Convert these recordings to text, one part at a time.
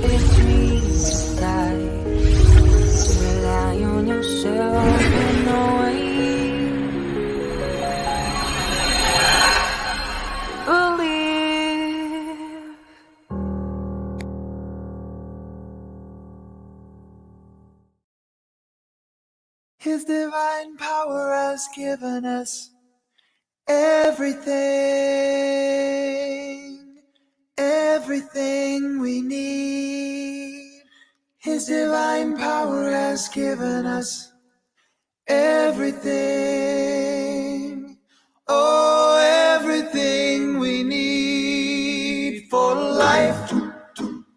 It's me die. Rely on yourself in no way. Believe. His divine power has given us everything, everything we need. His divine power has given us everything, oh, everything we need for life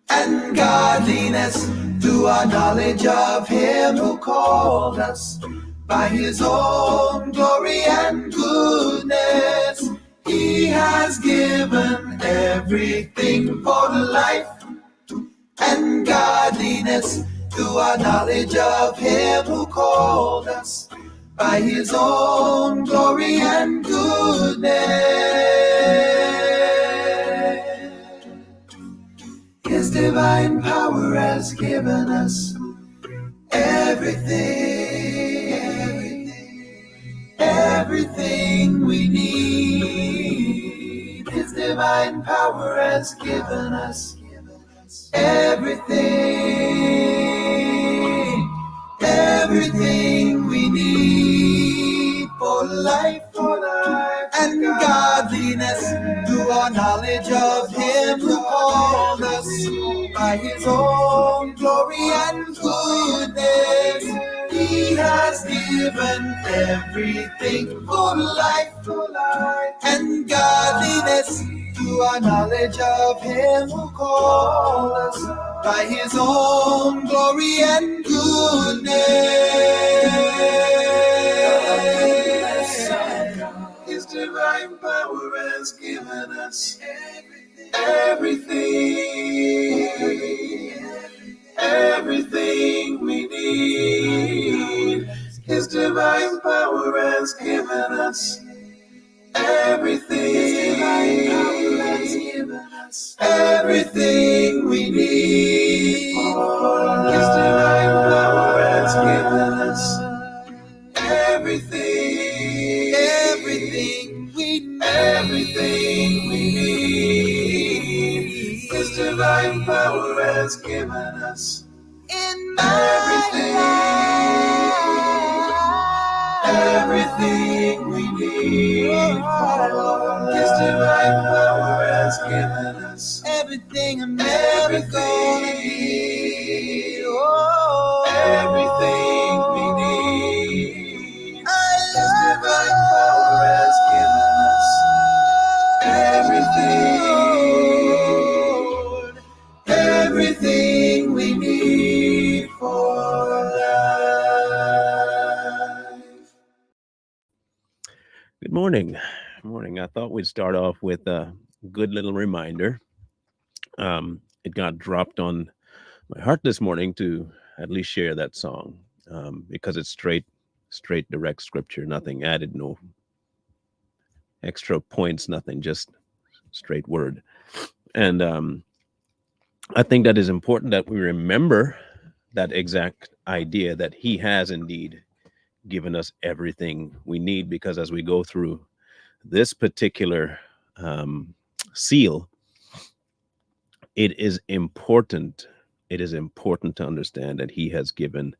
and godliness, through our knowledge of Him who called us by His own glory and goodness. He has given everything for life and godliness, through our knowledge of Him who called us by His own glory and goodness. His divine power has given us everything, everything we need. His divine power has given us everything, everything we need for life and godliness, through our knowledge of Him who called us by His own glory and goodness. He has given everything for life and godliness, through our knowledge of Him who called us by His own glory and goodness. His divine power has given us everything, everything we need. His divine power has given us everything, everything we need. His divine power has given us everything, everything we need, everything we need. His divine power has given us everything, everything we need. His divine power has given us everything I'm ever gonna need. Oh, everything we need. His divine power has given us everything, everything we need for life. Good morning. I thought we'd start off with a good little reminder. It got dropped on my heart this morning to at least share that song because it's straight, direct scripture, nothing added, no extra points, nothing, just straight word. And I think that is important that we remember that exact idea that He has indeed given us everything we need, because as we go through this particular seal, it is important to understand that He has given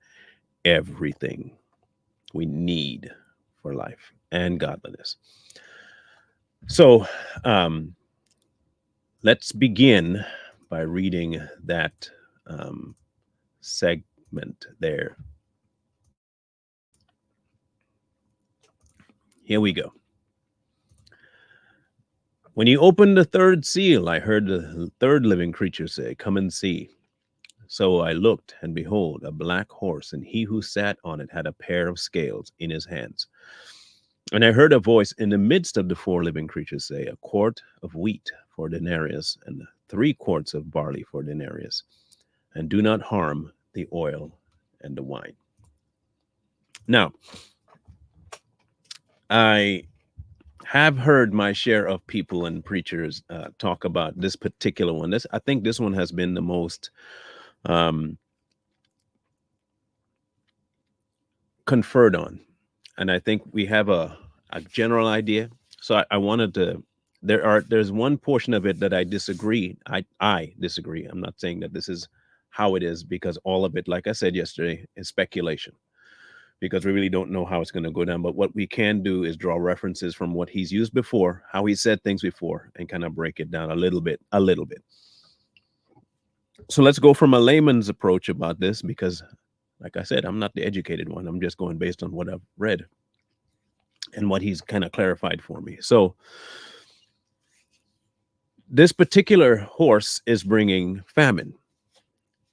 everything we need for life and godliness. So let's begin by reading that segment there. Here we go. When you opened the third seal, I heard the third living creature say, "Come and see." So I looked, and behold, a black horse, and he who sat on it had a pair of scales in his hands. And I heard a voice in the midst of the four living creatures say, "A quart of wheat for denarius, and 3 quarts of barley for denarius, and do not harm the oil and the wine." Now, I have heard my share of people and preachers talk about this particular one. This, I think this one has been the most um, conferred on. And I think we have a general idea. So I wanted to, there's one portion of it that I disagree. I disagree. I'm not saying that this is how it is, because all of it, like I said yesterday, is speculation, because we really don't know how it's going to go down. But what we can do is draw references from what he's used before, how he said things before, and kind of break it down a little bit, a little bit. So let's go from a layman's approach about this, because like I said, I'm not the educated one. I'm just going based on what I've read and what he's kind of clarified for me. So this particular horse is bringing famine,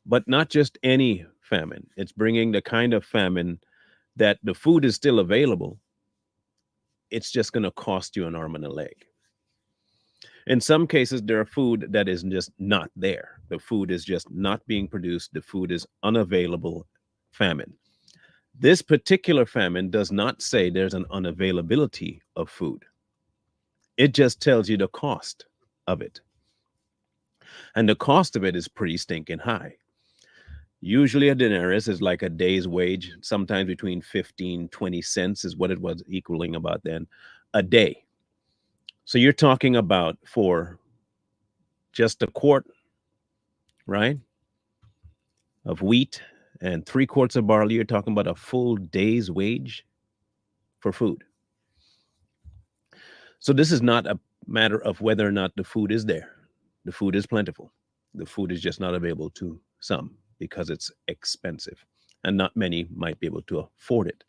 but not just any famine. It's bringing the kind of famine that the food is still available. It's just going to cost you an arm and a leg. In some cases, there are food that is just not there. The food is just not being produced. The food is unavailable. Famine. This particular famine does not say there's an unavailability of food. It just tells you the cost of it. And the cost of it is pretty stinking high. Usually a denarius is like a day's wage, sometimes between 15, 20 cents is what it was equaling about then, a day. So you're talking about, for just a quart, right, of wheat and 3 quarts of barley, you're talking about a full day's wage for food. So this is not a matter of whether or not the food is there. The food is plentiful. The food is just not available to some because it's expensive, and not many might be able to afford it.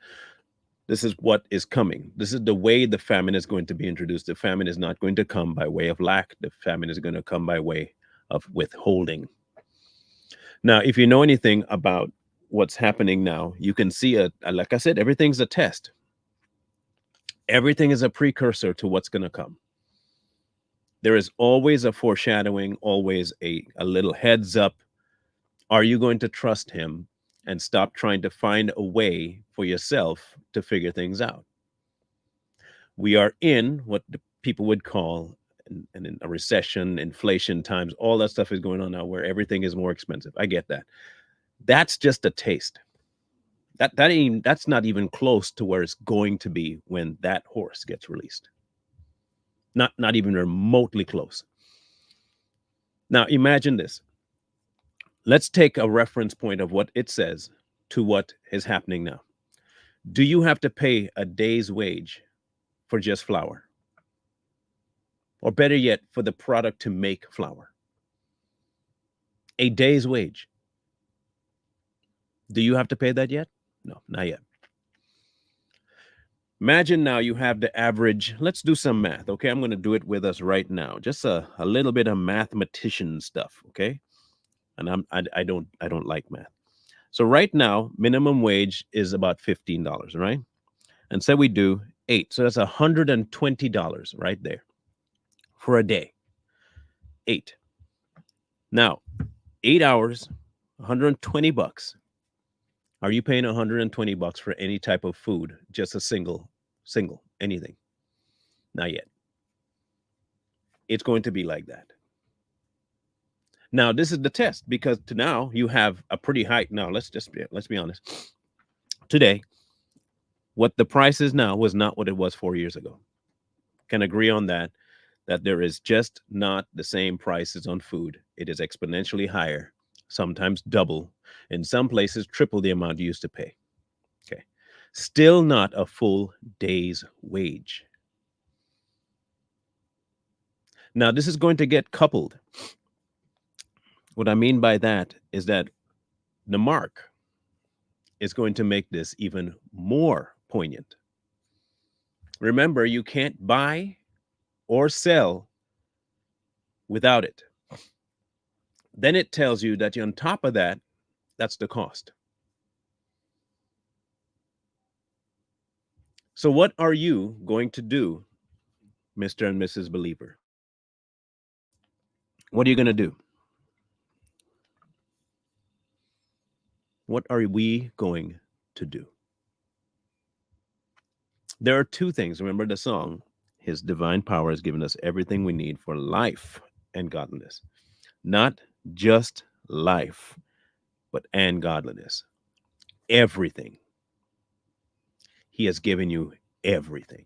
This is what is coming. This is the way the famine is going to be introduced. The famine is not going to come by way of lack. The famine is going to come by way of withholding. Now, if you know anything about what's happening now, you can see like I said, everything's a test. Everything is a precursor to what's going to come. There is always a foreshadowing, always a little heads up. Are you going to trust him and stop trying to find a way for yourself to figure things out? We are in what the people would call in a recession, inflation times, all that stuff is going on now where everything is more expensive. I get that. That's just a taste. That's not even close to where it's going to be when that horse gets released. Not even remotely close. Now imagine this. Let's take a reference point of what it says to what is happening now. Do you have to pay a day's wage for just flour? Or better yet, for the product to make flour? A day's wage. Do you have to pay that yet? No, not yet. Imagine now you have the average. Let's do some math. Okay, I'm going to do it with us right now. Just a little bit of mathematician stuff. Okay, and I don't like math. So right now, minimum wage is about $15, right? And say we do 8, so that's $120 right there for a day. 8. Now, 8 hours, $120. Are you paying $120 for any type of food? Just a single anything? Not yet. It's going to be like that. Now, this is the test, because to now you have a pretty high. Now, let's be honest. Today, what the price is now was not what it was 4 years ago. Can agree on that there is just not the same prices on food. It is exponentially higher, sometimes double, in some places triple the amount you used to pay. Okay. Still not a full day's wage. Now, this is going to get coupled. What I mean by that is that the mark is going to make this even more poignant. Remember, you can't buy or sell without it. Then it tells you that on top of that, that's the cost. So what are you going to do, Mr. and Mrs. Believer? What are you going to do? What are we going to do? There are two things. Remember the song, His divine power has given us everything we need for life and godliness. Not just life, but and godliness. Everything. He has given you everything.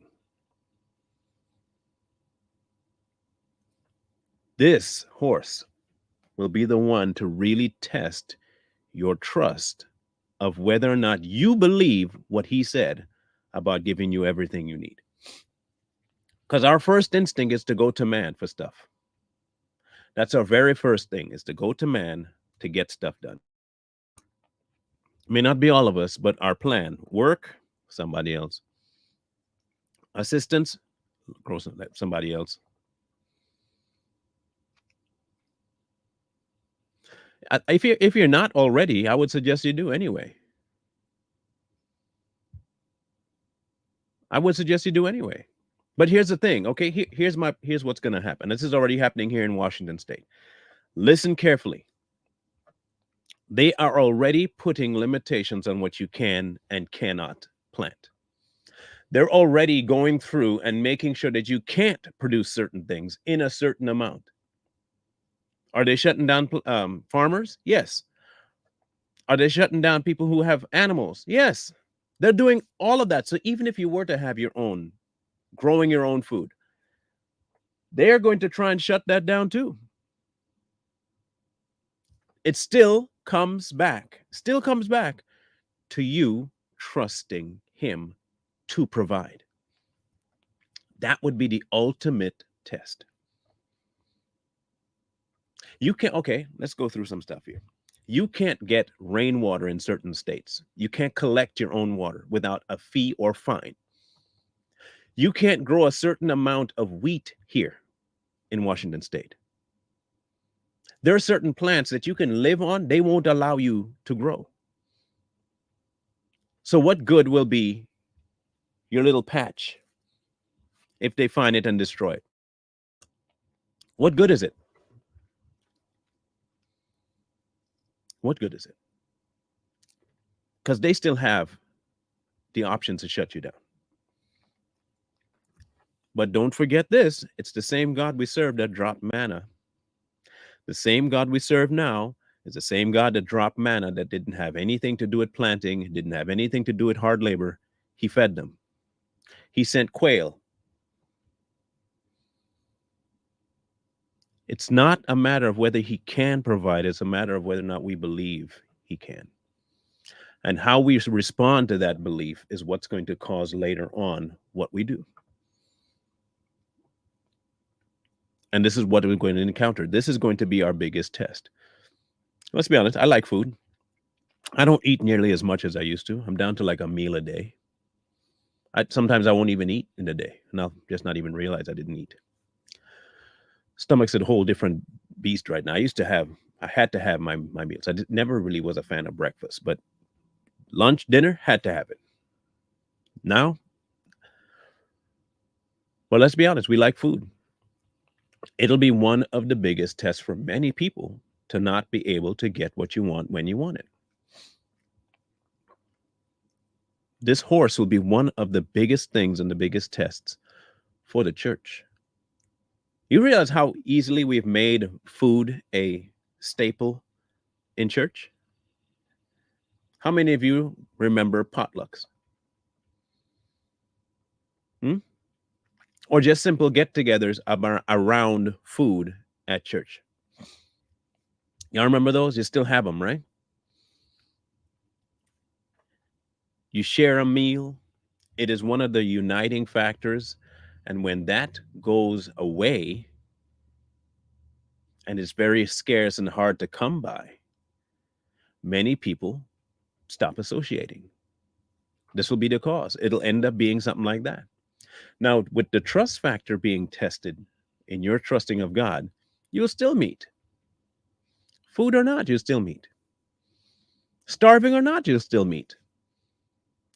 This horse will be the one to really test your trust of whether or not you believe what he said about giving you everything you need. Because our first instinct is to go to man for stuff. That's our very first thing, is to go to man to get stuff done. May not be all of us, but our plan: work, somebody else; assistance, somebody else. If you're not already, I would suggest you do anyway. I would suggest you do anyway. But here's the thing, okay? Here's what's going to happen. This is already happening here in Washington State. Listen carefully. They are already putting limitations on what you can and cannot plant. They're already going through and making sure that you can't produce certain things in a certain amount. Are they shutting down farmers? Yes. Are they shutting down people who have animals? Yes. They're doing all of that. So even if you were to have your own, growing your own food, they are going to try and shut that down too. It still comes back to you trusting him to provide. That would be the ultimate test. You can't, okay, let's go through some stuff here. You can't get rainwater in certain states. You can't collect your own water without a fee or fine. You can't grow a certain amount of wheat here in Washington State. There are certain plants that you can live on, they won't allow you to grow. So what good will be your little patch if they find it and destroy it? What good is it? What good is it? Because they still have the option to shut you down. But don't forget this, it's the same God we serve that dropped manna. The same God we serve now is the same God that dropped manna that didn't have anything to do with planting, didn't have anything to do with hard labor. He fed them. He sent quail. It's not a matter of whether he can provide, it's a matter of whether or not we believe he can. And how we respond to that belief is what's going to cause later on what we do. And this is what we're going to encounter. This is going to be our biggest test. Let's be honest, I like food. I don't eat nearly as much as I used to. I'm down to like a meal a day. Sometimes I won't even eat in a day, and I'll just not even realize I didn't eat. Stomach's a whole different beast right now. I had to have my meals. Never really was a fan of breakfast, but lunch, dinner, had to have it. Now, well, let's be honest, we like food. It'll be one of the biggest tests for many people to not be able to get what you want when you want it. This horse will be one of the biggest things and the biggest tests for the church. You realize how easily we've made food a staple in church? How many of you remember potlucks? Or just simple get-togethers around food at church? Y'all remember those? You still have them, right? You share a meal. It is one of the uniting factors. And when that goes away, and it's very scarce and hard to come by, many people stop associating. This will be the cause. It'll end up being something like that. Now, with the trust factor being tested in your trusting of God, you'll still meet. Food or not, you'll still meet. Starving or not, you'll still meet.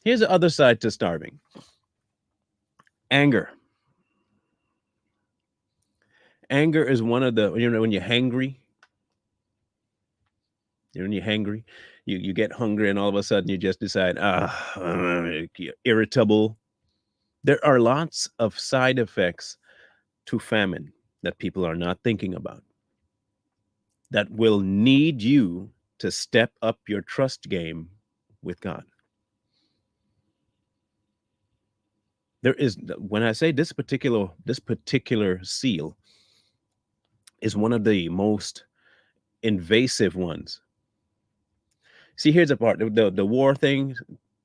Here's the other side to starving. Anger. Anger is one of the, when you're hangry, you get hungry and all of a sudden you just decide, irritable, There are lots of side effects to famine that people are not thinking about that will need you to step up your trust game with God. There is, when I say this particular seal is one of the most invasive ones. See, here's the part: the war thing,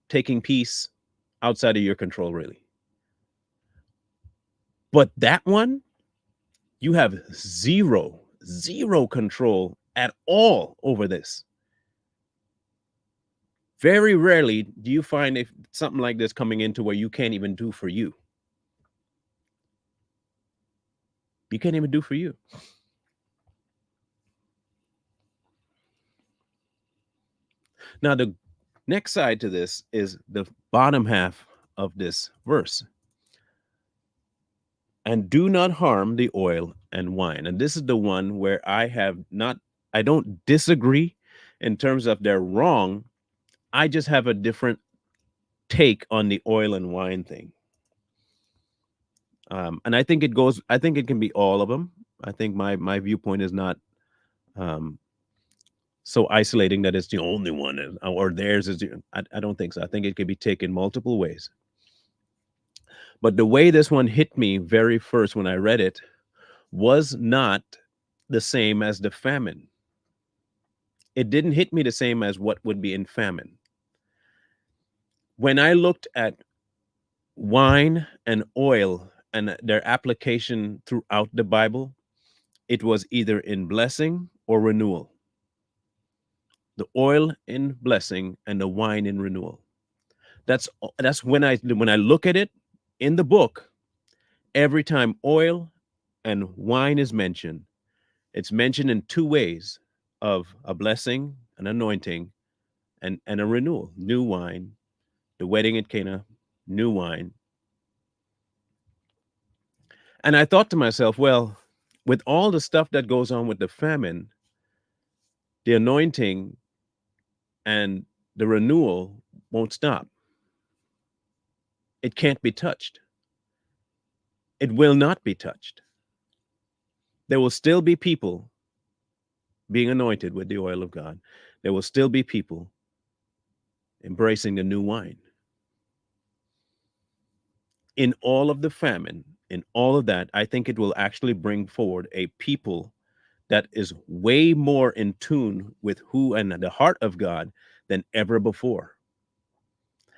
taking peace outside of your control, really. But that one, you have zero control at all over this. Very rarely do you find if something like this coming into where you can't even do for you. You can't even do for you. Now, the next side to this is the bottom half of this verse. And do not harm the oil and wine. And this is the one where I don't disagree in terms of they're wrong. I just have a different take on the oil and wine thing. And I think it can be all of them. I think my viewpoint is not um, so isolating that it's the only one or theirs is I don't think so. I think it could be taken multiple ways. But the way this one hit me very first when I read it was not the same as the famine. It didn't hit me the same as what would be in famine. When I looked at wine and oil and their application throughout the Bible, it was either in blessing or renewal. The oil in blessing and the wine in renewal. That's that's when I look at it in the book, every time oil and wine is mentioned, it's mentioned in two ways of a blessing, an anointing, and a renewal. New wine, the wedding at Cana, new wine. And I thought to myself, well, with all the stuff that goes on with the famine, the anointing and the renewal won't stop. It can't be touched. It will not be touched. There will still be people being anointed with the oil of God. There will still be people embracing the new wine. In all of the famine, in all of that, I think it will actually bring forward a people that is way more in tune with who and the heart of God than ever before.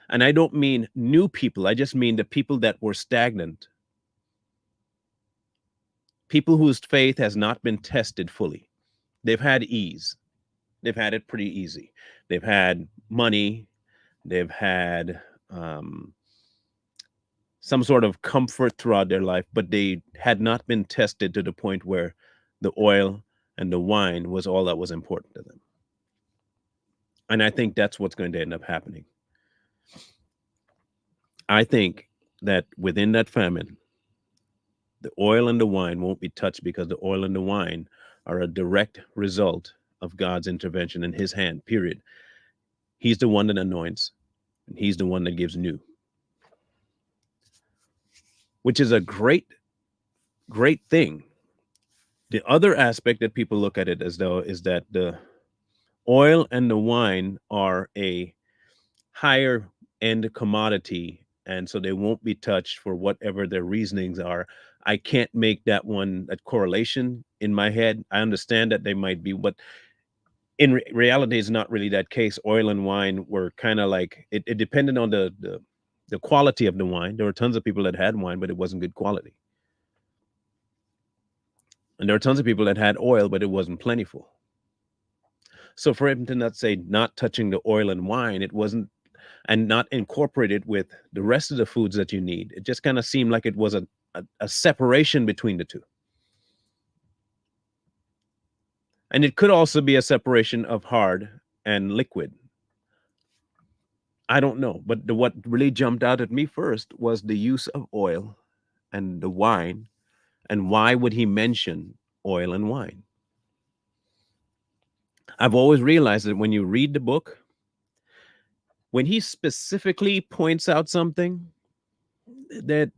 And I don't mean new people, I just mean the people that were stagnant, people whose faith has not been tested fully. They've had ease, they've had it pretty easy. They've had money, they've had some sort of comfort throughout their life, but they had not been tested to the point where the oil and the wine was all that was important to them. And I think that's what's going to end up happening. I think that within that famine, the oil and the wine won't be touched because the oil and the wine are a direct result of God's intervention in his hand, period. He's the one that anoints, and he's the one that gives new, which is a great, great thing. The other aspect that people look at it as though is that the oil and the wine are a higher end commodity, and so they won't be touched for whatever their reasonings are. I can't make that correlation in my head. I understand that they might be, but in reality, it's not really that case. Oil and wine were kind of like it depended on the quality of the wine. There were tons of people that had wine, but it wasn't good quality. And there are tons of people that had oil, but it wasn't plentiful. So for him to not say not touching the oil and wine, it wasn't, and not incorporate it with the rest of the foods that you need. It just kind of seemed like it was a separation between the two. And it could also be a separation of hard and liquid. I don't know. But what really jumped out at me first was the use of oil and the wine. And why would he mention oil and wine? I've always realized that when you read the book, when he specifically points out something, that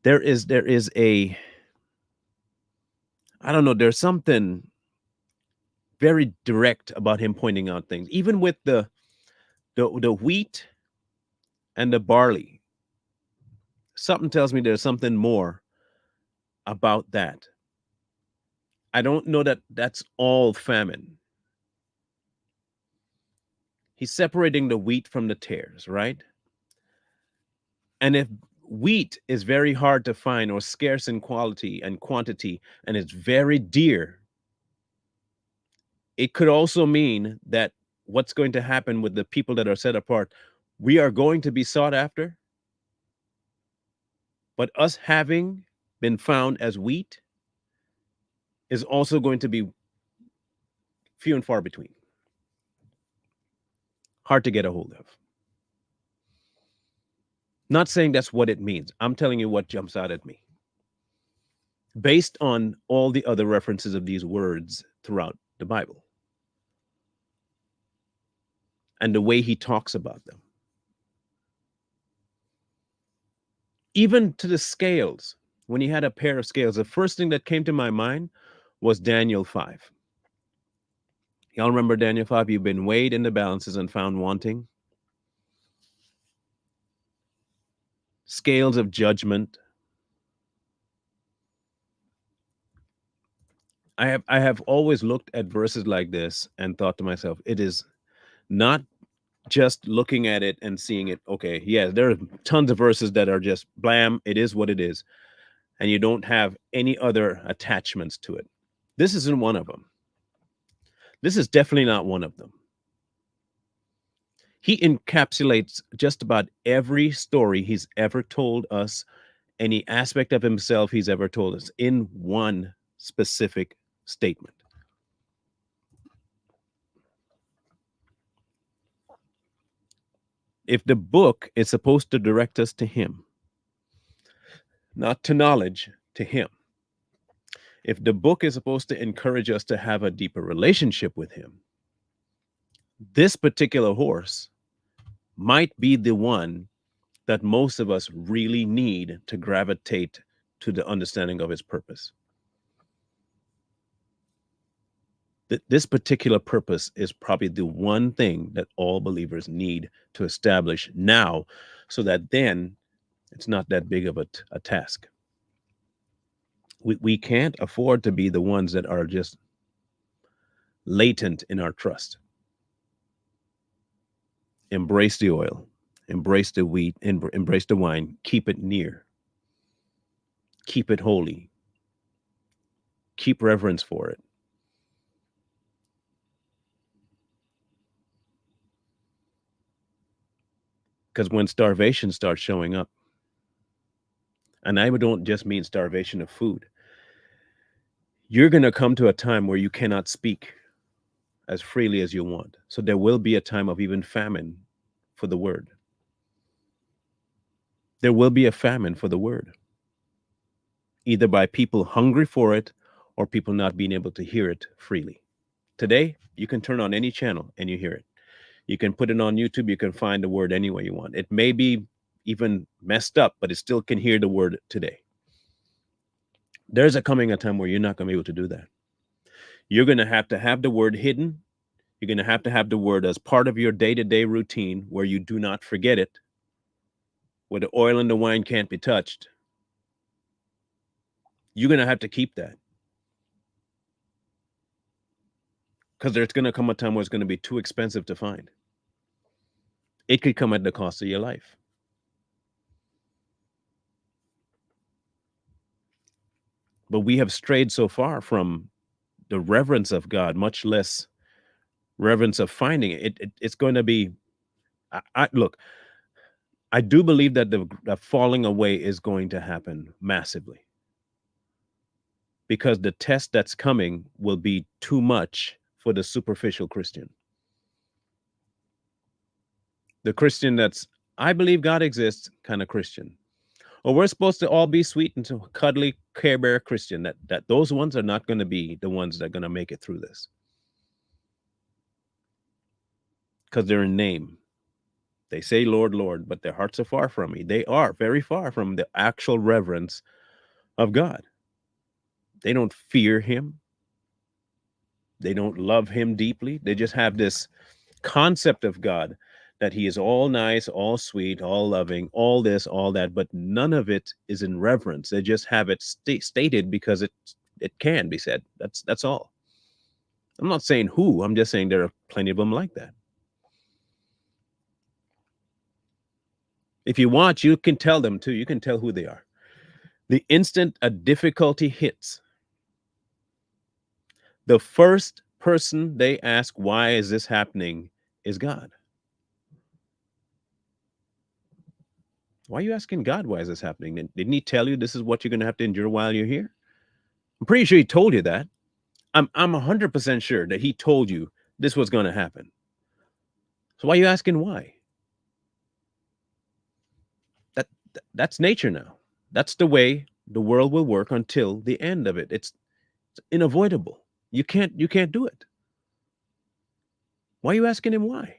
there is a, I don't know, there's something very direct about him pointing out things, even with the wheat and the barley. Something tells me there's something more about that. I don't know that that's all famine. He's separating the wheat from the tares, right? And if wheat is very hard to find or scarce in quality and quantity, and it's very dear, it could also mean that what's going to happen with the people that are set apart, we are going to be sought after, but us having been found as wheat is also going to be few and far between, hard to get a hold of. Not saying that's what it means. I'm telling you what jumps out at me based on all the other references of these words throughout the Bible and the way he talks about them. Even to the scales, when he had a pair of scales, the first thing that came to my mind was Daniel 5. Y'all remember Daniel 5? You've been weighed in the balances and found wanting. Scales of judgment. I have always looked at verses like this and thought to myself, it is not just looking at it and seeing it, okay, yeah, there are tons of verses that are just blam, it is what it is, and you don't have any other attachments to it. This isn't one of them. This is definitely not one of them. He encapsulates just about every story he's ever told us, any aspect of himself he's ever told us in one specific statement. If the book is supposed to direct us to him, not to knowledge, to him, if the book is supposed to encourage us to have a deeper relationship with him, this particular horse might be the one that most of us really need to gravitate to the understanding of his purpose. This particular purpose is probably the one thing that all believers need to establish now, so that then it's not that big of a task. We can't afford to be the ones that are just latent in our trust. Embrace the oil, embrace the wheat, embrace the wine, keep it near, keep it holy, keep reverence for it. Because when starvation starts showing up, and I don't just mean starvation of food, you're going to come to a time where you cannot speak as freely as you want. So there will be a time of even famine for the word. There will be a famine for the word, either by people hungry for it or people not being able to hear it freely. Today, you can turn on any channel and you hear it. You can put it on YouTube. You can find the word any way you want. It may be even messed up, but it still can hear the word today. There's a coming a time where you're not going to be able to do that. You're going to have the word hidden. You're going to have the word as part of your day-to-day routine where you do not forget it, where the oil and the wine can't be touched. You're going to have to keep that. Because there's going to come a time where it's going to be too expensive to find. It could come at the cost of your life. But we have strayed so far from the reverence of God, much less reverence of finding it. It's going to be, look, I do believe that the falling away is going to happen massively, because the test that's coming will be too much for the superficial Christian. The Christian that's, I believe God exists kind of Christian. Or we're supposed to all be sweet and cuddly Care Bear Christian. That those ones are not going to be the ones that are going to make it through this. Because they're in name. They say, Lord, Lord, but their hearts are far from me. They are very far from the actual reverence of God. They don't fear him. They don't love him deeply. They just have this concept of God that he is all nice, all sweet, all loving, all this, all that, but none of it is in reverence. They just have it stated because it can be said. That's all. I'm not saying who. I'm just saying there are plenty of them like that. If you want, you can tell them too. You can tell who they are. The instant a difficulty hits, the first person they ask, why is this happening, is God. Why are you asking God, why is this happening? Didn't he tell you this is what you're going to have to endure while you're here? I'm pretty sure he told you that. I'm 100% sure that he told you this was going to happen. So why are you asking why? That's nature now. That's the way the world will work until the end of it. It's unavoidable. You can't do it. Why are you asking him why?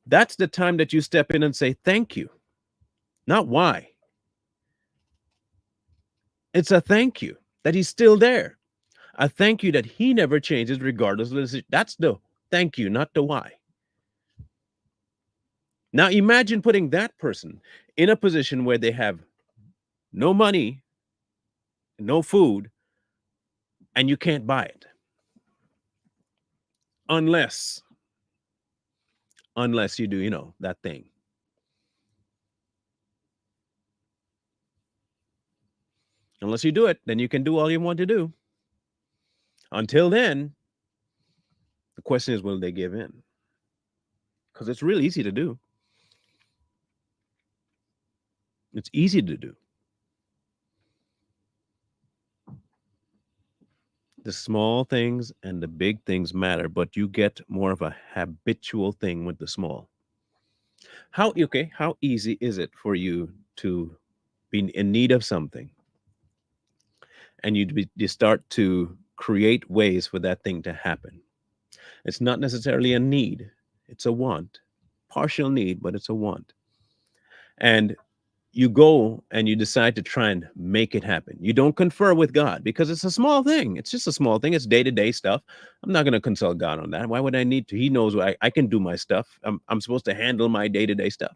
That's the time that you step in and say thank you. Not why. It's a thank you that he's still there. A thank you that he never changes regardless of the decision. That's the thank you, not the why. Now imagine putting that person in a position where they have no money, no food, and you can't buy it. Unless you do, that thing. Unless you do it, then you can do all you want to do. Until then, the question is, will they give in? Because it's real easy to do. It's easy to do. The small things and the big things matter, but you get more of a habitual thing with the small. How easy is it for you to be in need of something and you start to create ways for that thing to happen? It's not necessarily a need, it's a want. Partial need, but it's a want. And you go and you decide to try and make it happen. You don't confer with God because it's a small thing. It's just a small thing. It's day-to-day stuff. I'm not going to consult God on that. Why would I need to? He knows I can do my stuff. I'm supposed to handle my day-to-day stuff.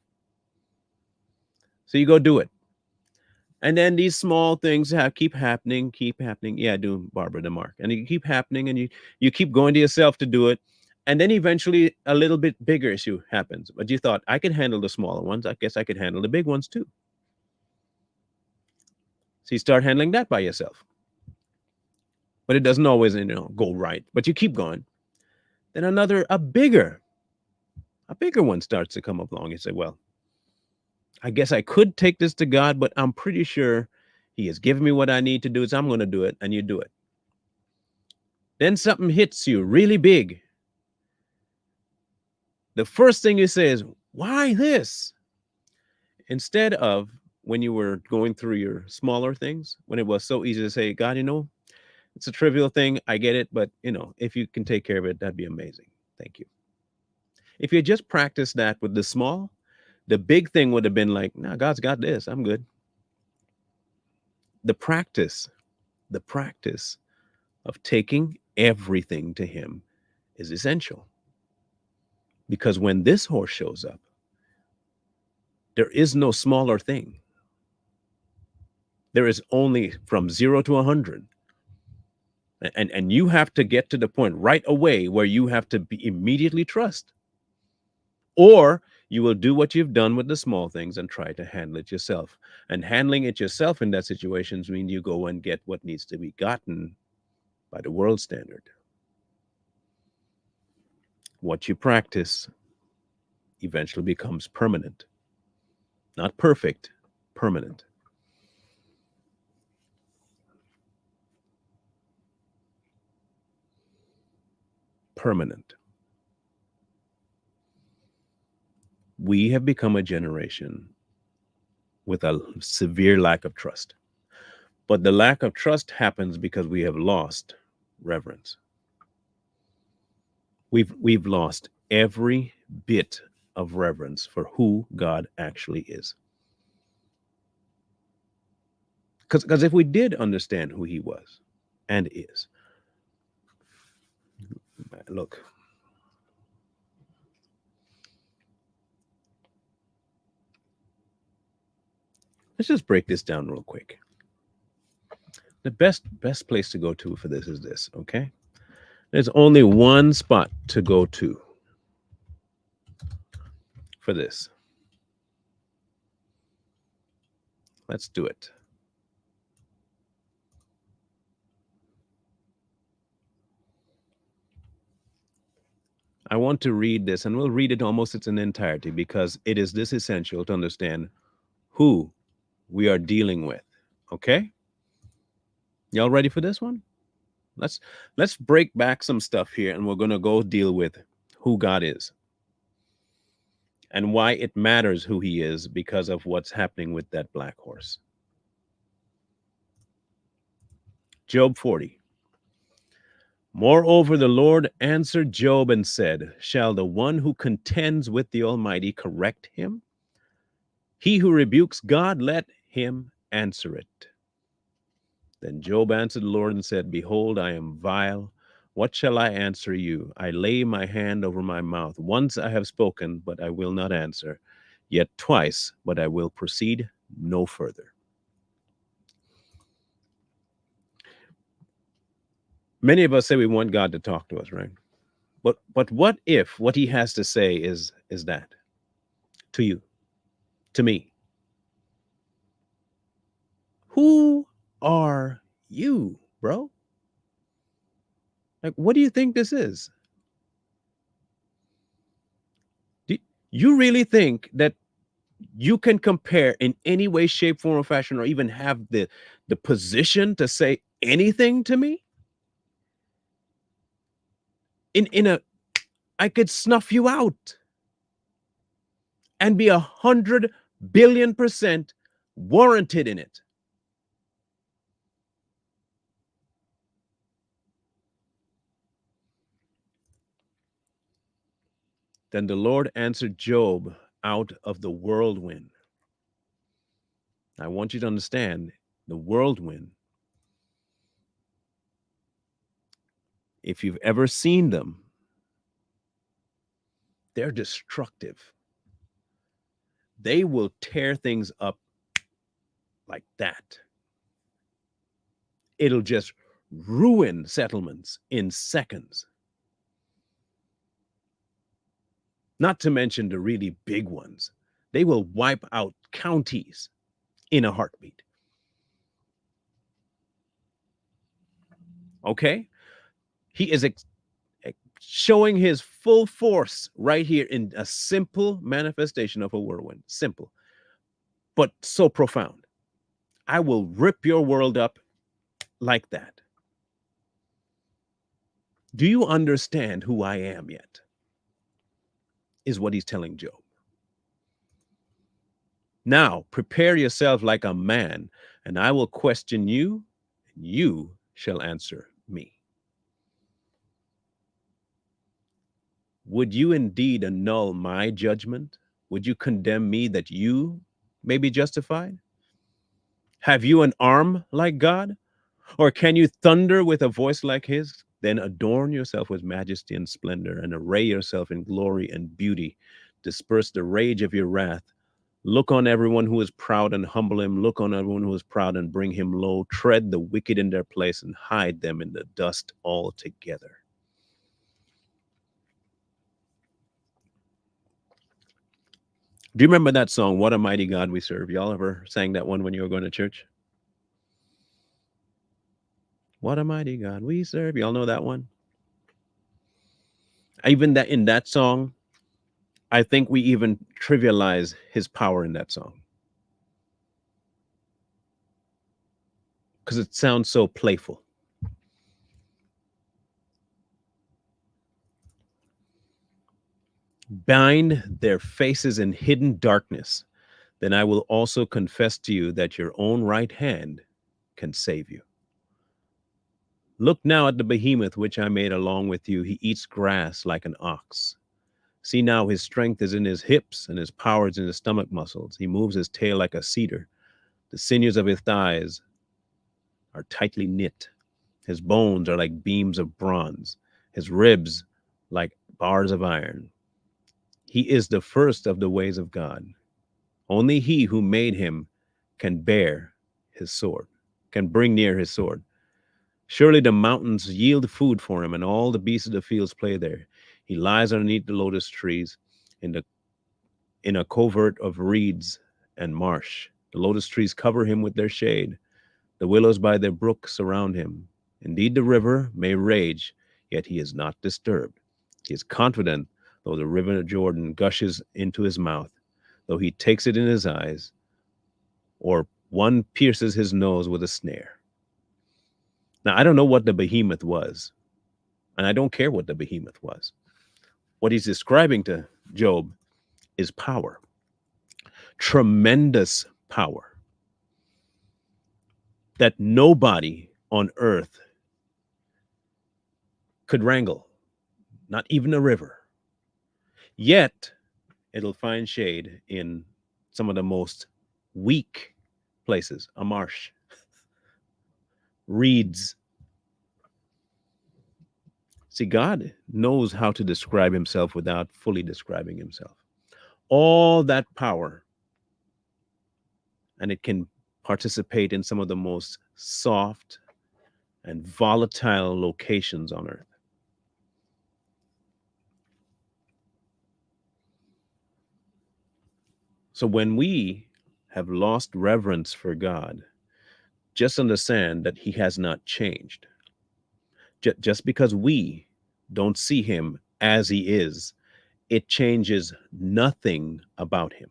So you go do it. And then these small things keep happening. Yeah, I do Barbara DeMark. And you keep happening and you keep going to yourself to do it. And then eventually a little bit bigger issue happens. But you thought, I could handle the smaller ones. I guess I could handle the big ones too. So you start handling that by yourself. But it doesn't always, go right. But you keep going. Then a bigger one starts to come up along. You say, well, I guess I could take this to God, but I'm pretty sure he has given me what I need to do, so I'm going to do it, and you do it. Then something hits you really big. The first thing you say is, why this? Instead of when you were going through your smaller things, when it was so easy to say, God, it's a trivial thing. I get it. But, if you can take care of it, that'd be amazing. Thank you. If you just practice that with the small, the big thing would have been like, nah, God's got this. I'm good. The practice of taking everything to him is essential. Because when this horse shows up, there is no smaller thing. There is only from 0 to 100. And you have to get to the point right away where you have to be immediately trust. Or you will do what you've done with the small things and try to handle it yourself. And handling it yourself in that situation means you go and get what needs to be gotten by the world standard. What you practice eventually becomes permanent. Not perfect, permanent. Permanent. We have become a generation with a severe lack of trust. But the lack of trust happens because we have lost reverence. We've lost every bit of reverence for who God actually is. Because if we did understand who he was and is, look, let's just break this down real quick. The best place to go to for this is this, okay? There's only one spot to go to for this. Let's do it. I want to read this, and we'll read it almost its entirety because it is this essential to understand who we are dealing with. Okay? Y'all ready for this one? Let's let's break back some stuff here, and we're gonna go deal with who God is and why it matters who he is because of what's happening with that black horse. Job 40. Moreover, the Lord answered Job and said, shall the one who contends with the Almighty correct him? He who rebukes God, let him answer it. Then Job answered the Lord and said, behold, I am vile. What shall I answer you? I lay my hand over my mouth. Once I have spoken, but I will not answer. Yet twice, but I will proceed no further. Many of us say we want God to talk to us, right? But what if what he has to say is that to you, to me? Who are you, bro? Like, what do you think this is? Do you really think that you can compare in any way, shape, form, or fashion, or even have the position to say anything to me? In a, I could snuff you out and be 100 billion% warranted in it. Then the Lord answered Job out of the whirlwind. I want you to understand the whirlwind. If you've ever seen them, they're destructive. They will tear things up like that. It'll just ruin settlements in seconds. Not to mention the really big ones. They will wipe out counties in a heartbeat. Okay? He is showing his full force right here in a simple manifestation of a whirlwind. Simple, but so profound. I will rip your world up like that. Do you understand who I am yet? Is what he's telling Job. Now, prepare yourself like a man, and I will question you, and you shall answer me. Would you indeed annul my judgment? Would you condemn me that you may be justified? Have you an arm like God? Or can you thunder with a voice like his? Then adorn yourself with majesty and splendor, and array yourself in glory and beauty. Disperse the rage of your wrath. Look on everyone who is proud and humble him. Look on everyone who is proud and bring him low. Tread the wicked in their place and hide them in the dust altogether. Do you remember that song, What a Mighty God We Serve? Y'all ever sang that one when you were going to church? What a mighty God we serve. Y'all know that one? Even that in that song, I think we even trivialize his power in that song. Because it sounds so playful. Bind their faces in hidden darkness, then I will also confess to you that your own right hand can save you. Look now at the behemoth which I made along with you. He eats grass like an ox. See now, his strength is in his hips and his power is in his stomach muscles. He moves his tail like a cedar. The sinews of his thighs are tightly knit. His bones are like beams of bronze, his ribs like bars of iron. He is the first of the ways of God. Only he who made him can bear his sword, can bring near his sword. Surely the mountains yield food for him, and all the beasts of the fields play there. He lies underneath the lotus trees in the in a covert of reeds and marsh. The lotus trees cover him with their shade. The willows by their brook surround him. Indeed, the river may rage, yet he is not disturbed. He is confident, though the river of Jordan gushes into his mouth, though he takes it in his eyes, or one pierces his nose with a snare. Now, I don't know what the behemoth was, and I don't care what the behemoth was. What he's describing to Job is power, tremendous power that nobody on earth could wrangle, not even a river. Yet, it'll find shade in some of the most weak places, a marsh, reeds. See, God knows how to describe himself without fully describing himself. All that power, and it can participate in some of the most soft and volatile locations on earth. So when we have lost reverence for God, just understand that he has not changed. Just because we don't see him as he is, it changes nothing about him.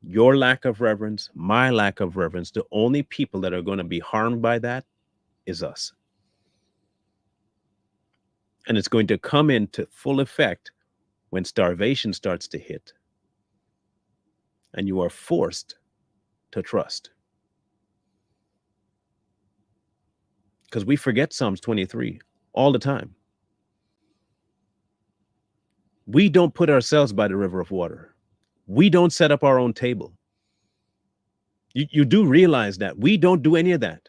Your lack of reverence, my lack of reverence, the only people that are going to be harmed by that is us. And it's going to come into full effect when starvation starts to hit and you are forced to trust. Because we forget Psalms 23 all the time. We don't put ourselves by the river of water. We don't set up our own table. You do realize that we don't do any of that.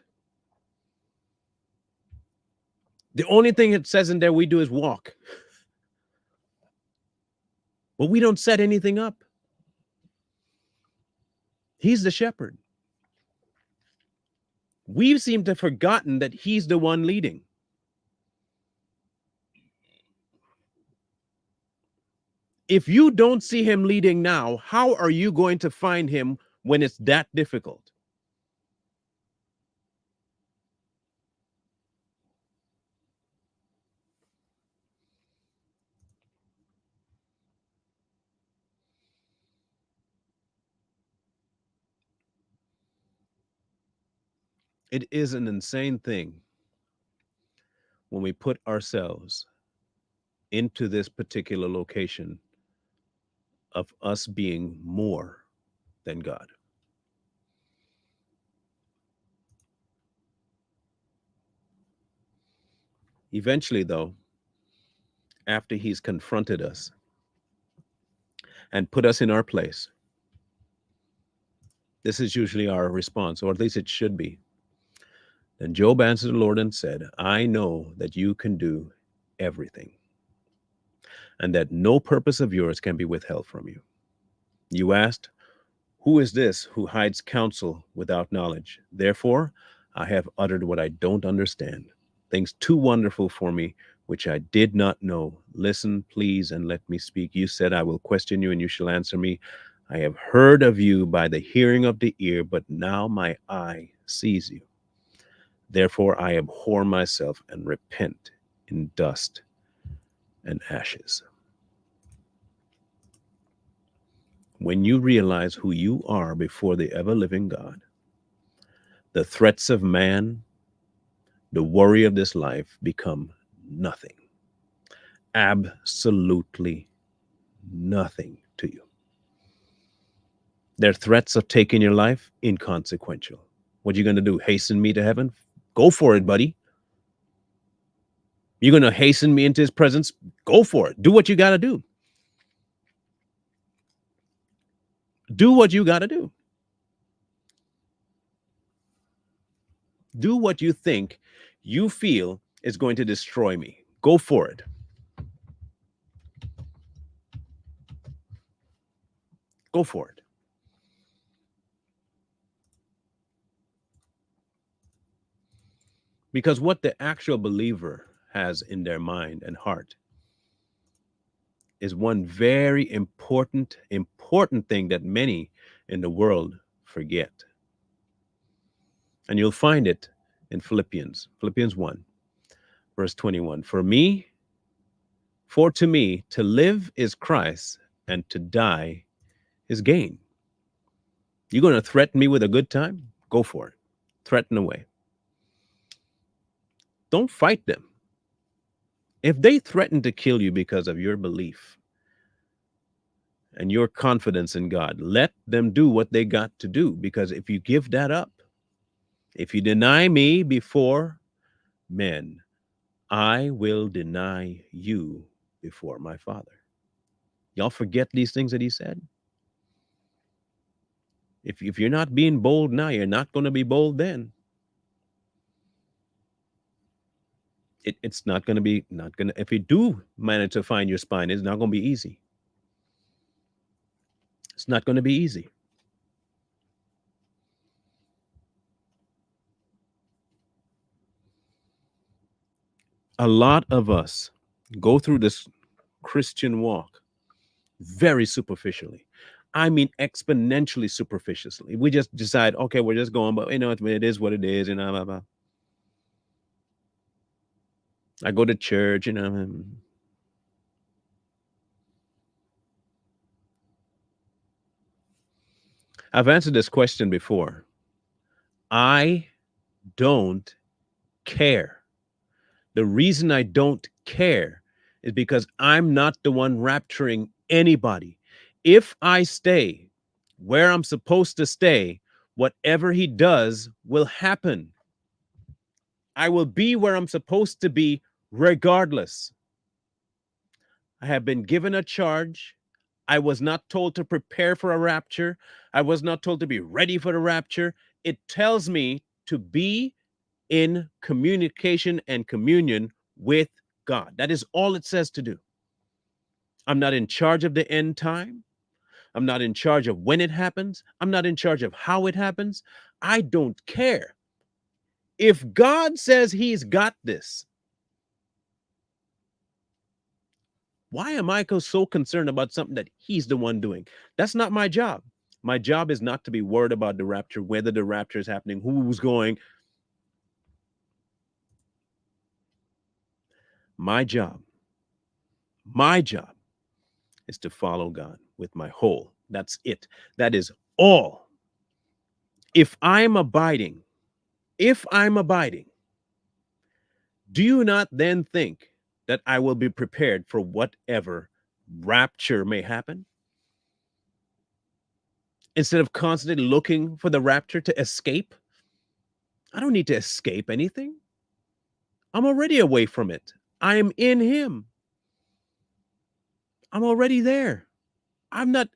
The only thing it says in there we do is walk. But we don't set anything up. He's the shepherd. We seem to have forgotten that he's the one leading. If you don't see him leading now, how are you going to find him when it's that difficult? It is an insane thing when we put ourselves into this particular location of us being more than God. Eventually, though, after he's confronted us and put us in our place, this is usually our response, or at least it should be. Then Job answered the Lord and said, I know that you can do everything, and that no purpose of yours can be withheld from you. You asked, who is this who hides counsel without knowledge? Therefore, I have uttered what I don't understand, things too wonderful for me, which I did not know. Listen, please, and let me speak. You said, I will question you, and you shall answer me. I have heard of you by the hearing of the ear, but now my eye sees you. Therefore, I abhor myself and repent in dust and ashes. When you realize who you are before the ever-living God, the threats of man, the worry of this life become nothing. Absolutely nothing to you. Their threats of taking your life, inconsequential. What are you going to do? Hasten me to heaven? Go for it, buddy. You're going to hasten me into his presence. Go for it. Do what you got to do. Do what you got to do. Do what you think you feel is going to destroy me. Go for it. Go for it. Because what the actual believer has in their mind and heart is one very important thing that many in the world forget. And you'll find it in Philippians 1, verse 21. For to me, to live is Christ, and to die is gain. You're going to threaten me with a good time? Go for it. Threaten away. Don't fight them. If they threaten to kill you because of your belief and your confidence in God, let them do what they got to do. Because if you give that up, if you deny me before men, I will deny you before my Father. Y'all forget these things that he said? If you're not being bold now, you're not going to be bold then. It's not going to be, if you do manage to find your spine, it's not going to be easy. It's not going to be easy. A lot of us go through this Christian walk very superficially. I mean, exponentially superficially. We just decide, okay, we're just going, but it is what it is, blah, blah. I go to church, I've answered this question before. I don't care. The reason I don't care is because I'm not the one rapturing anybody. If I stay where I'm supposed to stay, whatever he does will happen. I will be where I'm supposed to be regardless. I have been given a charge. I was not told to prepare for a rapture. I was not told to be ready for the rapture. It tells me to be in communication and communion with God. That is all it says to do. I'm not in charge of the end time. I'm not in charge of when it happens. I'm not in charge of how it happens. I don't care. If God says he's got this, why am I so concerned about something that he's the one doing? That's not my job. My job is not to be worried about the rapture, whether the rapture is happening, who's going. My job is to follow God with my whole. That's it. That is all. If I'm abiding, do you not then think that I will be prepared for whatever rapture may happen? Instead of constantly looking for the rapture to escape, I don't need to escape anything. I'm already away from it. I am in him. I'm already there. I'm not,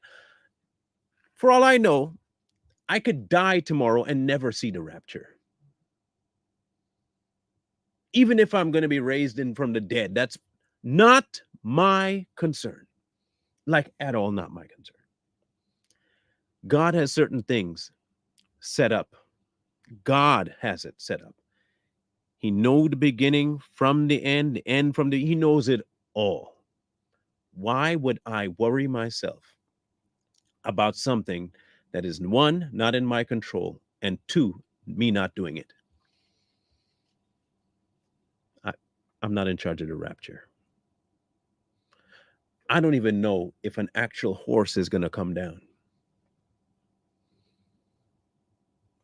for all I know, I could die tomorrow and never see the rapture. Even if I'm going to be raised in from the dead, that's not my concern. Like at all, not my concern. God has certain things set up. God has it set up. He knows the beginning from the end from he knows it all. Why would I worry myself about something that is one, not in my control, and two, me not doing it? I'm not in charge of the rapture. I don't even know if an actual horse is going to come down.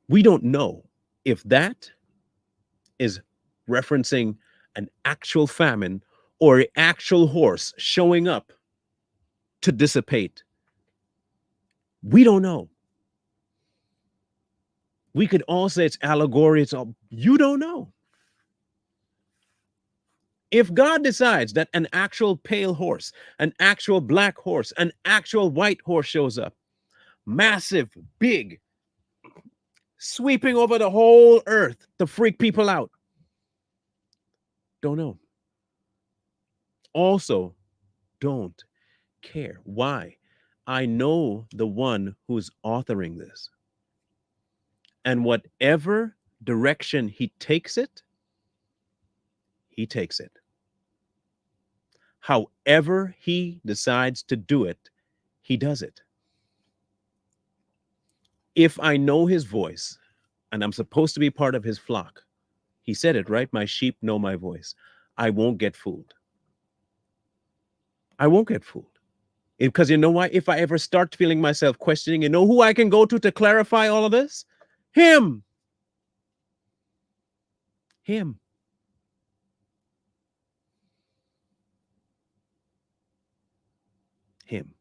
We don't know if that is referencing an actual famine or an actual horse showing up to dissipate. We don't know. We could all say it's allegory. It's all, you don't know. If God decides that an actual pale horse, an actual black horse, an actual white horse shows up, massive, big, sweeping over the whole earth to freak people out, don't know. Also, don't care. Why? I know the one who's authoring this. And whatever direction he takes it, he takes it. However he decides to do it, he does it. If I know his voice and I'm supposed to be part of his flock, he said it, right? My sheep know my voice. I won't get fooled. I won't get fooled. Because you know why? If I ever start feeling myself questioning, you know who I can go to clarify all of this? Him. Him. Him.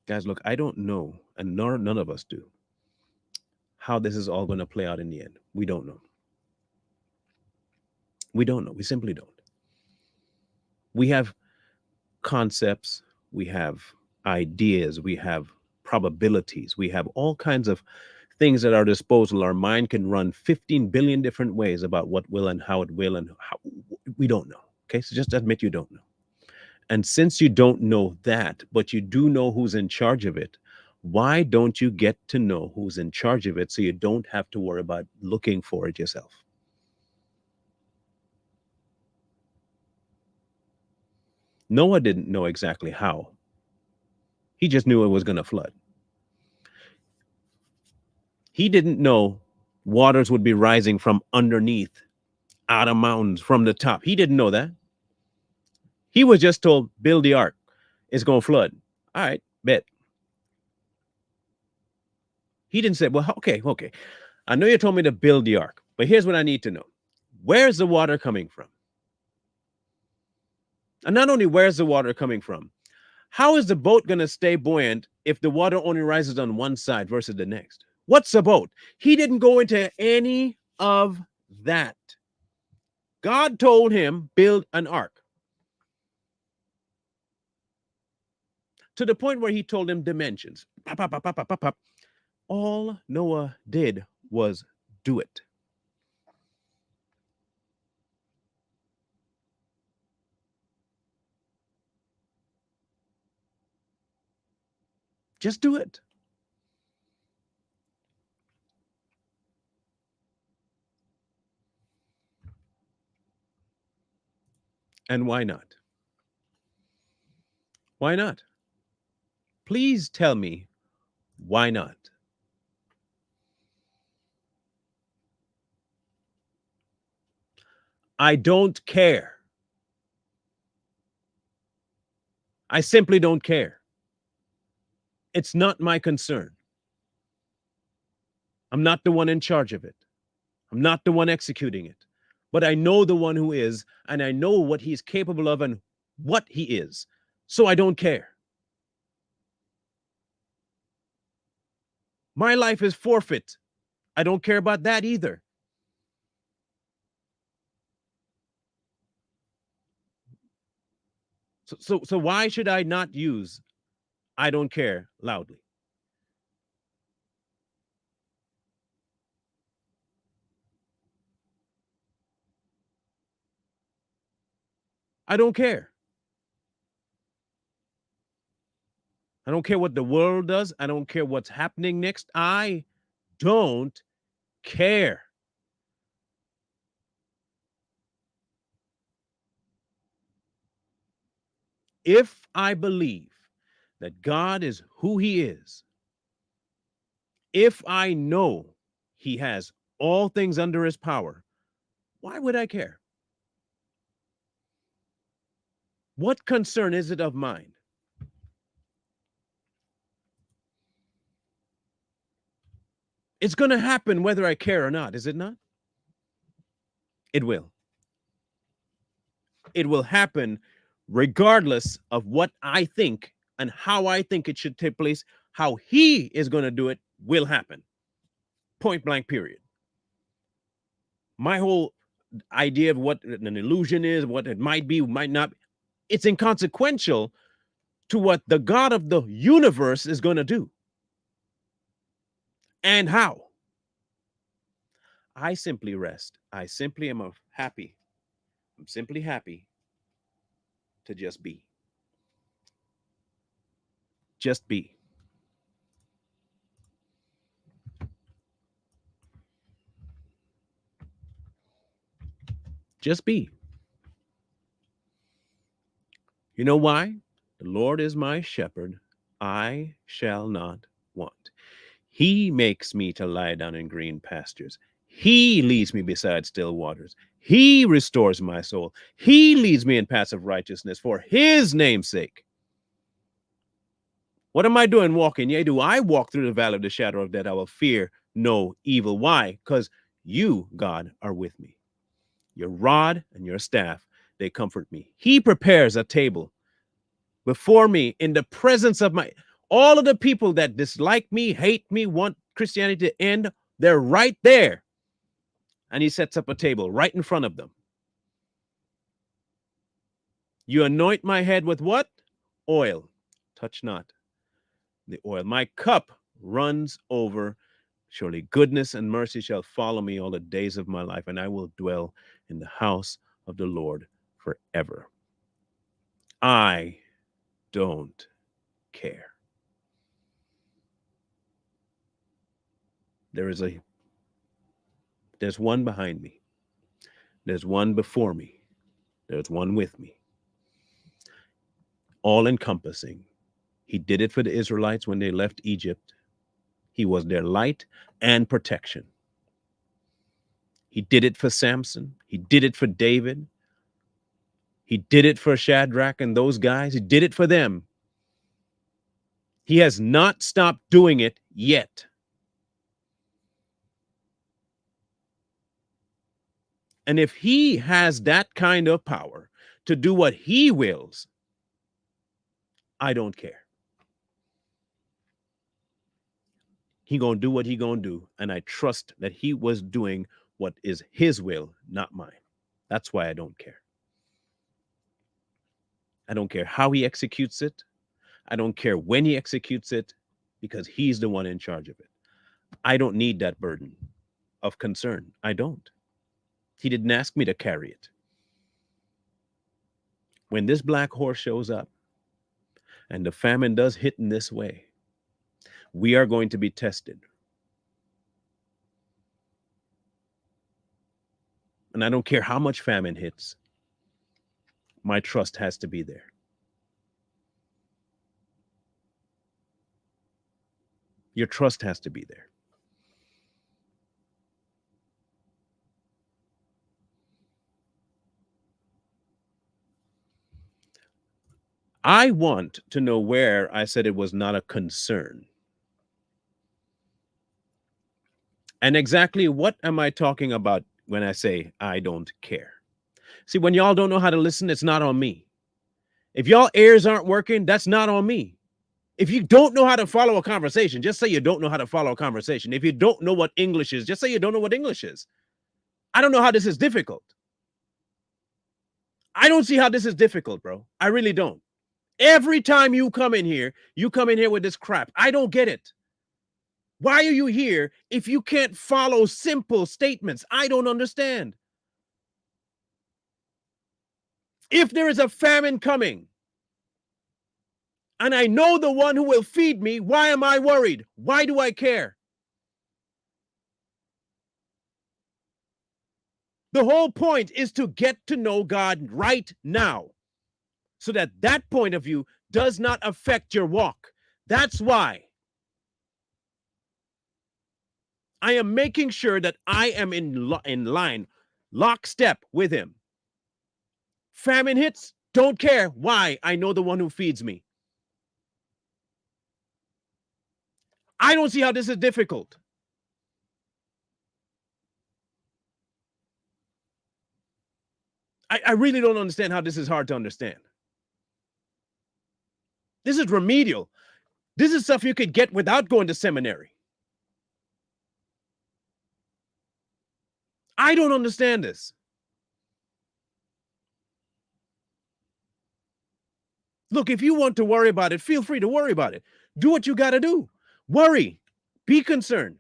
Guys, look, I don't know, and none of us do, how this is all going to play out in the end. We don't know. We don't know. We simply don't. We have concepts, we have ideas, we have probabilities, we have all kinds of things at our disposal. Our mind can run 15 billion different ways about what will and how it will, and how we don't know. Okay, so just admit you don't know. And since you don't know that, but you do know who's in charge of it, why don't you get to know who's in charge of it so you don't have to worry about looking for it yourself? Noah didn't know exactly how. He just knew it was going to flood. He didn't know waters would be rising from underneath, out of mountains, from the top. He didn't know that. He was just told, build the ark. It's going to flood. All right, bet. He didn't say, well, okay. I know you told me to build the ark, but here's what I need to know. Where's the water coming from? And not only where's the water coming from, how is the boat going to stay buoyant if the water only rises on one side versus the next? What's a boat? He didn't go into any of that. God told him, build an ark. To the point where he told him dimensions. Pop, pop, pop, pop, pop, pop, pop. All Noah did was do it. Just do it. And why not? Why not? Please tell me why not? I don't care. I simply don't care. It's not my concern. I'm not the one in charge of it. I'm not the one executing it. But I know the one who is, and I know what he's capable of and what he is. So I don't care. My life is forfeit. I don't care about that either. So why should I not use I don't care loudly? I don't care. I don't care what the world does. I don't care what's happening next. I don't care. If I believe that God is who he is, if I know he has all things under his power, why would I care? What concern is it of mine? It's going to happen whether I care or not, is it not? It will. It will happen regardless of what I think and how I think it should take place. How he is going to do it will happen. Point blank, period. My whole idea of what an illusion is, what it might be, might not, it's inconsequential to what the God of the universe is going to do and how. I simply rest. I simply am happy. I'm simply happy to just be. Just be. Just be. You know why? The Lord is my shepherd. I shall not want. He makes me to lie down in green pastures. He leads me beside still waters. He restores my soul. He leads me in paths of righteousness for his name's sake. What am I doing walking? Yea, do I walk through the valley of the shadow of death? I will fear no evil. Why? Because you, God, are with me. Your rod and your staff, they comfort me. He prepares a table before me in the presence of my, all of the people that dislike me, hate me, want Christianity to end, they're right there. And he sets up a table right in front of them. You anoint my head with what? Oil. Touch not the oil. My cup runs over. Surely goodness and mercy shall follow me all the days of my life, and I will dwell in the house of the Lord forever. I don't care. There's one behind me. There's one before me. There's one with me. All encompassing. He did it for the Israelites when they left Egypt. He was their light and protection. He did it for Samson. He did it for David. He did it for Shadrach and those guys. He did it for them. He has not stopped doing it yet. And if he has that kind of power to do what he wills, I don't care. He gonna do what he gonna do, and I trust that he was doing what is his will, not mine. That's why I don't care. I don't care how he executes it. I don't care when he executes it, because he's the one in charge of it. I don't need that burden of concern. I don't. He didn't ask me to carry it. When this black horse shows up and the famine does hit in this way, we are going to be tested. And I don't care how much famine hits, my trust has to be there. Your trust has to be there. I want to know where I said it was not a concern. And exactly what am I talking about when I say I don't care? See, when y'all don't know how to listen, it's not on me. If y'all ears aren't working, that's not on me. If you don't know how to follow a conversation, just say you don't know how to follow a conversation. If you don't know what English is, just say you don't know what English is. I don't know how this is difficult. I don't see how this is difficult, bro. I really don't. Every time you come in here with this crap. I don't get it. Why are you here if you can't follow simple statements? I don't understand. If there is a famine coming, and I know the one who will feed me, why am I worried? Why do I care? The whole point is to get to know God right now, so that that point of view does not affect your walk. That's why I am making sure that I am in line, lockstep with him. Famine hits, don't care. Why? I know the one who feeds me. I don't see how this is difficult. I really don't understand how this is hard to understand. This is remedial. This is stuff you could get without going to seminary. I don't understand this. Look, if you want to worry about it, feel free to worry about it. Do what you got to do. Worry. Be concerned.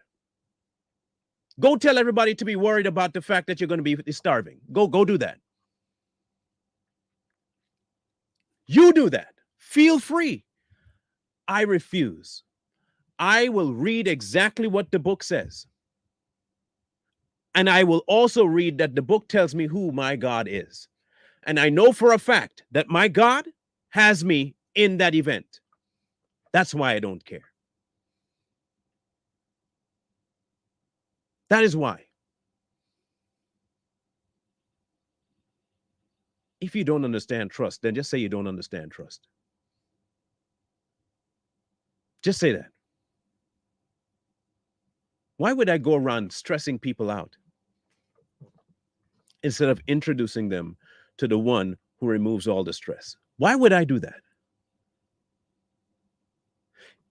Go tell everybody to be worried about the fact that you're going to be starving. Go do that. You do that. Feel free. I refuse. I will read exactly what the book says. And I will also read that the book tells me who my God is. And I know for a fact that my God has me in that event. That's why I don't care. That is why. If you don't understand trust, then just say you don't understand trust. Just say that. Why would I go around stressing people out instead of introducing them to the one who removes all the stress? Why would I do that?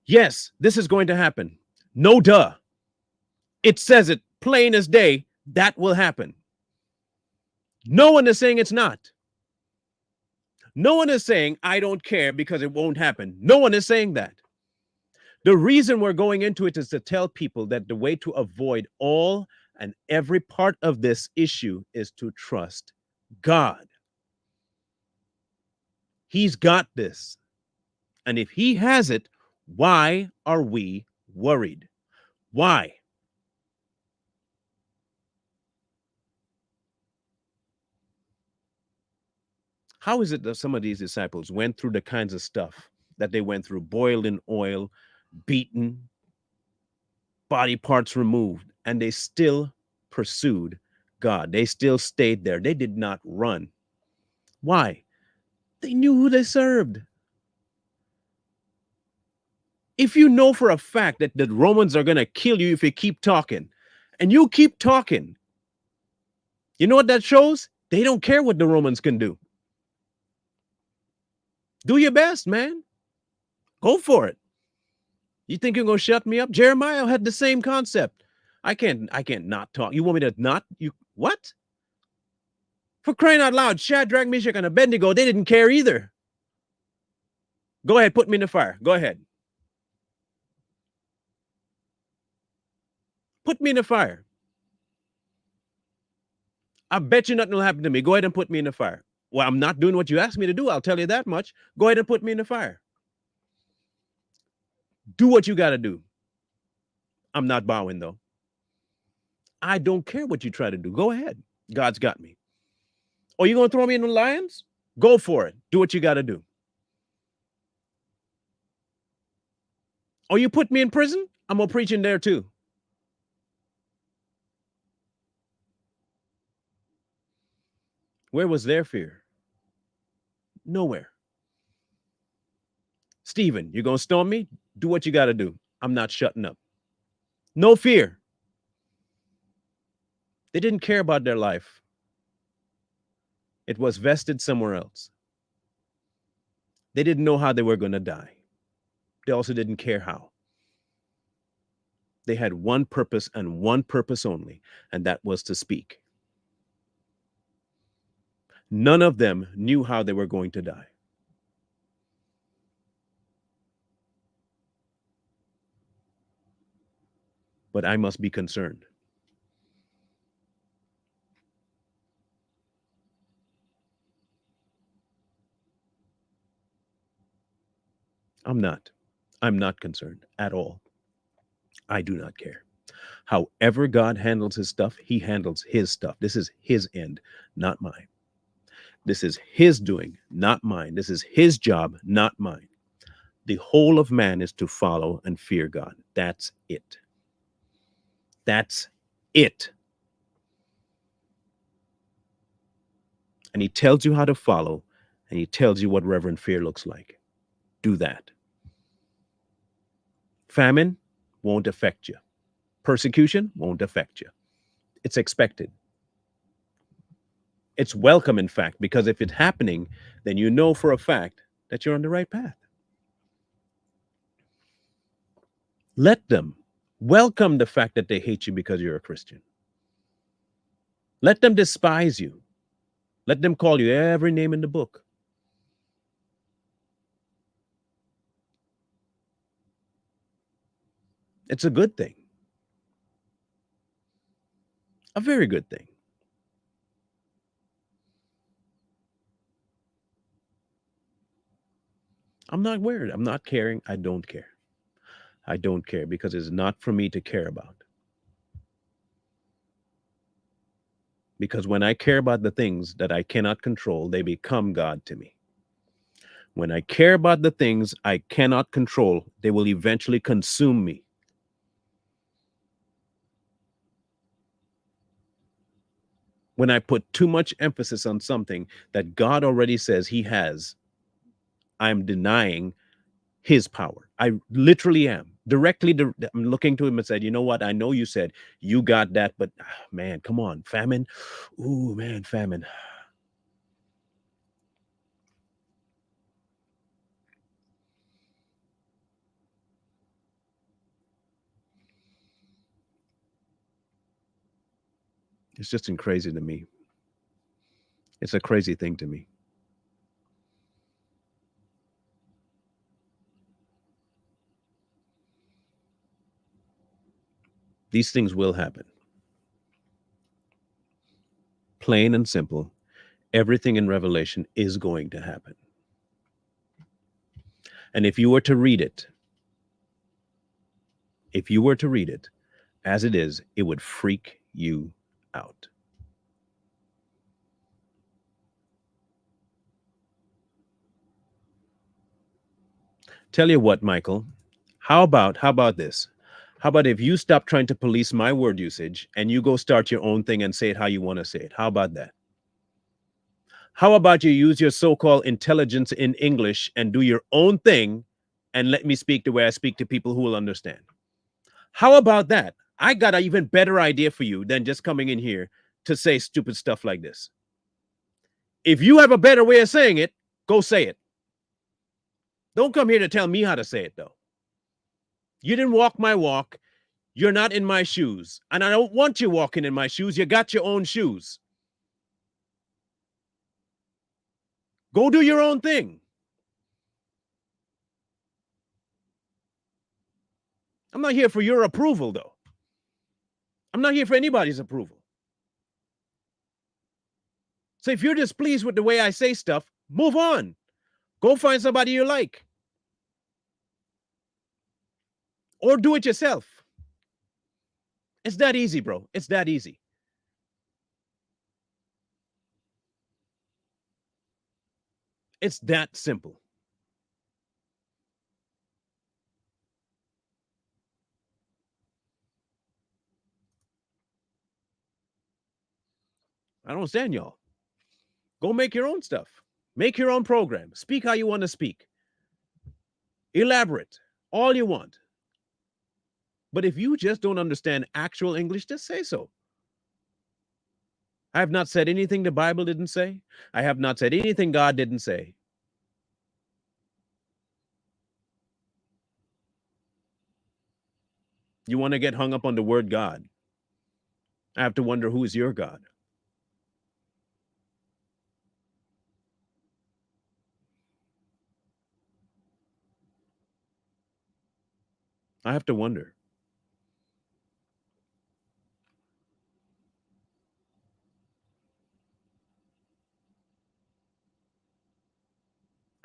Yes, this is going to happen. No duh. It says it plain as day. That will happen. No one is saying it's not. No one is saying I don't care because it won't happen. No one is saying that. The reason we're going into it is to tell people that the way to avoid all and every part of this issue is to trust God. He's got this. And if he has it, why are we worried? Why? How is it that some of these disciples went through the kinds of stuff that they went through, boiled in oil, beaten, body parts removed, and they still pursued God? They still stayed there. They did not run. Why? They knew who they served. If you know for a fact that the Romans are going to kill you if you keep talking, and you keep talking, you know what that shows? They don't care what the Romans can do. Do your best, man. Go for it. You think you're going to shut me up? Jeremiah had the same concept. I can't not talk. You want me to not? You what? For crying out loud, Shadrach, Meshach, and Abednego, they didn't care either. Go ahead, put me in the fire. Go ahead. Put me in the fire. I bet you nothing will happen to me. Go ahead and put me in the fire. Well, I'm not doing what you asked me to do. I'll tell you that much. Go ahead and put me in the fire. Do what you got to do. I'm not bowing, though. I don't care what you try to do. Go ahead. God's got me. Oh, you going to throw me in the lions? Go for it. Do what you got to do. Oh, you put me in prison? I'm going to preach in there too. Where was their fear? Nowhere. Stephen, you're going to stone me? Do what you got to do. I'm not shutting up. No fear. They didn't care about their life. It was vested somewhere else. They didn't know how they were going to die. They also didn't care how. They had one purpose and one purpose only, and that was to speak. None of them knew how they were going to die. But I must be concerned. I'm not. I'm not concerned at all. I do not care. However God handles his stuff, he handles his stuff. This is his end, not mine. This is his doing, not mine. This is his job, not mine. The whole of man is to follow and fear God. That's it. That's it. And he tells you how to follow, and he tells you what reverent fear looks like. Do that. Famine won't affect you. Persecution won't affect you. It's expected. It's welcome, in fact, because if it's happening, then you know for a fact that you're on the right path. Let them welcome the fact that they hate you because you're a Christian. Let them despise you. Let them call you every name in the book. It's a good thing, a very good thing. I'm not worried. I'm not caring. I don't care. I don't care because it's not for me to care about. Because when I care about the things that I cannot control, they become God to me. When I care about the things I cannot control, they will eventually consume me. When I put too much emphasis on something that God already says He has, I'm denying His power. I literally am. I'm looking to Him and said, you know what? I know you said you got that, but man, come on, famine. Ooh, man, famine. It's just crazy to me. It's a crazy thing to me. These things will happen. Plain and simple. Everything in Revelation is going to happen. And if you were to read it as it is, it would freak you out. Tell you what, Michael, how about this? How about if you stop trying to police my word usage and you go start your own thing and say it how you want to say it? How about that? How about you use your so-called intelligence in English and do your own thing and let me speak the way I speak to people who will understand? How about that? I got an even better idea for you than just coming in here to say stupid stuff like this. If you have a better way of saying it, go say it. Don't come here to tell me how to say it, though. You didn't walk my walk. You're not in my shoes. And I don't want you walking in my shoes. You got your own shoes. Go do your own thing. I'm not here for your approval, though. I'm not here for anybody's approval. So if you're displeased with the way I say stuff, move on. Go find somebody you like. Or do it yourself. It's that easy, bro. It's that easy. It's that simple. I don't understand y'all. Go make your own stuff. Make your own program. Speak how you want to speak. Elaborate. All you want. But if you just don't understand actual English, just say so. I have not said anything the Bible didn't say. I have not said anything God didn't say. You want to get hung up on the word God. I have to wonder who is your God. I have to wonder.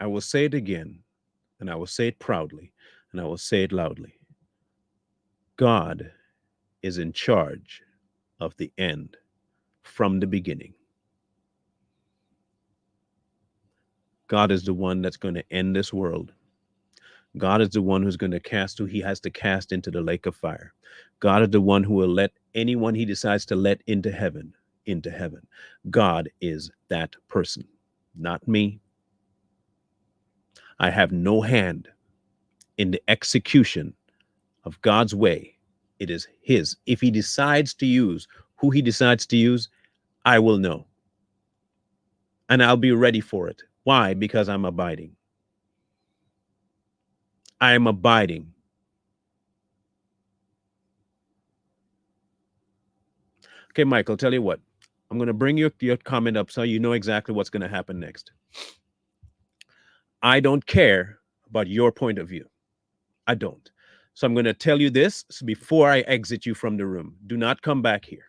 I will say it again, and I will say it proudly, and I will say it loudly. God is in charge of the end from the beginning. God is the one that's going to end this world. God is the one who's going to cast who he has to cast into the lake of fire. God is the one who will let anyone he decides to let into heaven, into heaven. God is that person, not me. I have no hand in the execution of God's way. It is his. If he decides to use who he decides to use, I will know. And I'll be ready for it. Why? Because I'm abiding. I am abiding. Okay, Michael, tell you what. I'm going to bring your comment up so you know exactly what's going to happen next. I don't care about your point of view. I don't. So I'm going to tell you this before I exit you from the room. Do not come back here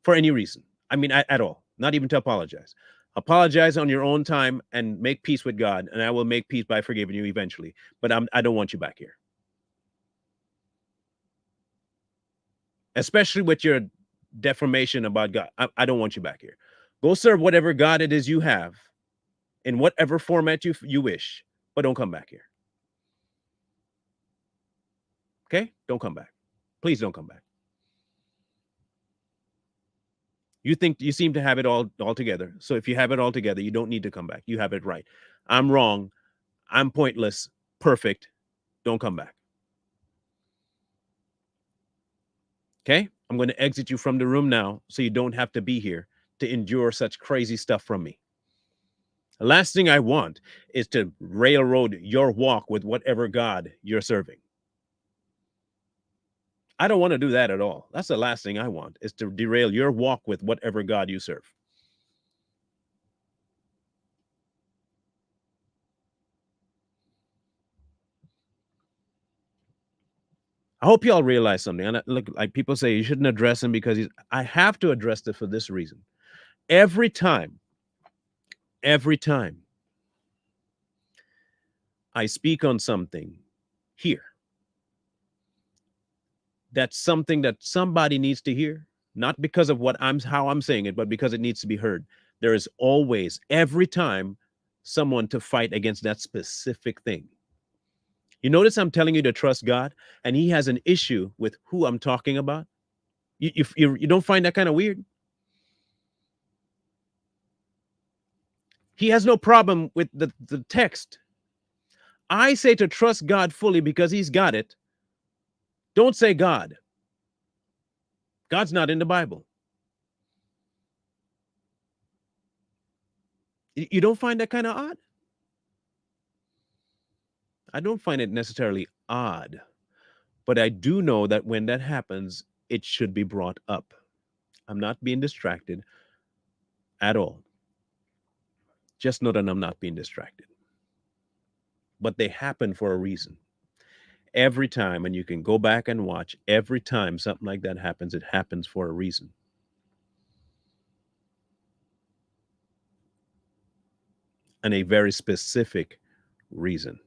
for any reason. I mean, at all. Not even to apologize. Apologize on your own time and make peace with God, and I will make peace by forgiving you eventually. But I don't want you back here. Especially with your deformation about God. I don't want you back here. Go serve whatever God it is you have in whatever format you wish, but don't come back here. Okay? Don't come back. Please don't come back. You think you seem to have it all together. So if you have it all together, you don't need to come back. You have it right. I'm wrong. I'm pointless. Perfect. Don't come back. Okay? I'm going to exit you from the room now so you don't have to be here to endure such crazy stuff from me. The last thing I want is to railroad your walk with whatever God you're serving. I don't want to do that at all. That's the last thing I want, is to derail your walk with whatever God you serve. I hope y'all realize something. And look, like people say, you shouldn't address him because I have to address it for this reason. Every time I speak on something here, that's something that somebody needs to hear, not because of how I'm saying it, but because it needs to be heard. There is always, every time, someone to fight against that specific thing. You notice I'm telling you to trust God, and he has an issue with who I'm talking about. You don't find that kind of weird? He has no problem with the text. I say to trust God fully because he's got it. Don't say God. God's not in the Bible. You don't find that kind of odd? I don't find it necessarily odd, but I do know that when that happens, it should be brought up. I'm not being distracted at all. Just know that I'm not being distracted. But they happen for a reason. Every time, and you can go back and watch, every time something like that happens, it happens for a reason. And a very specific reason.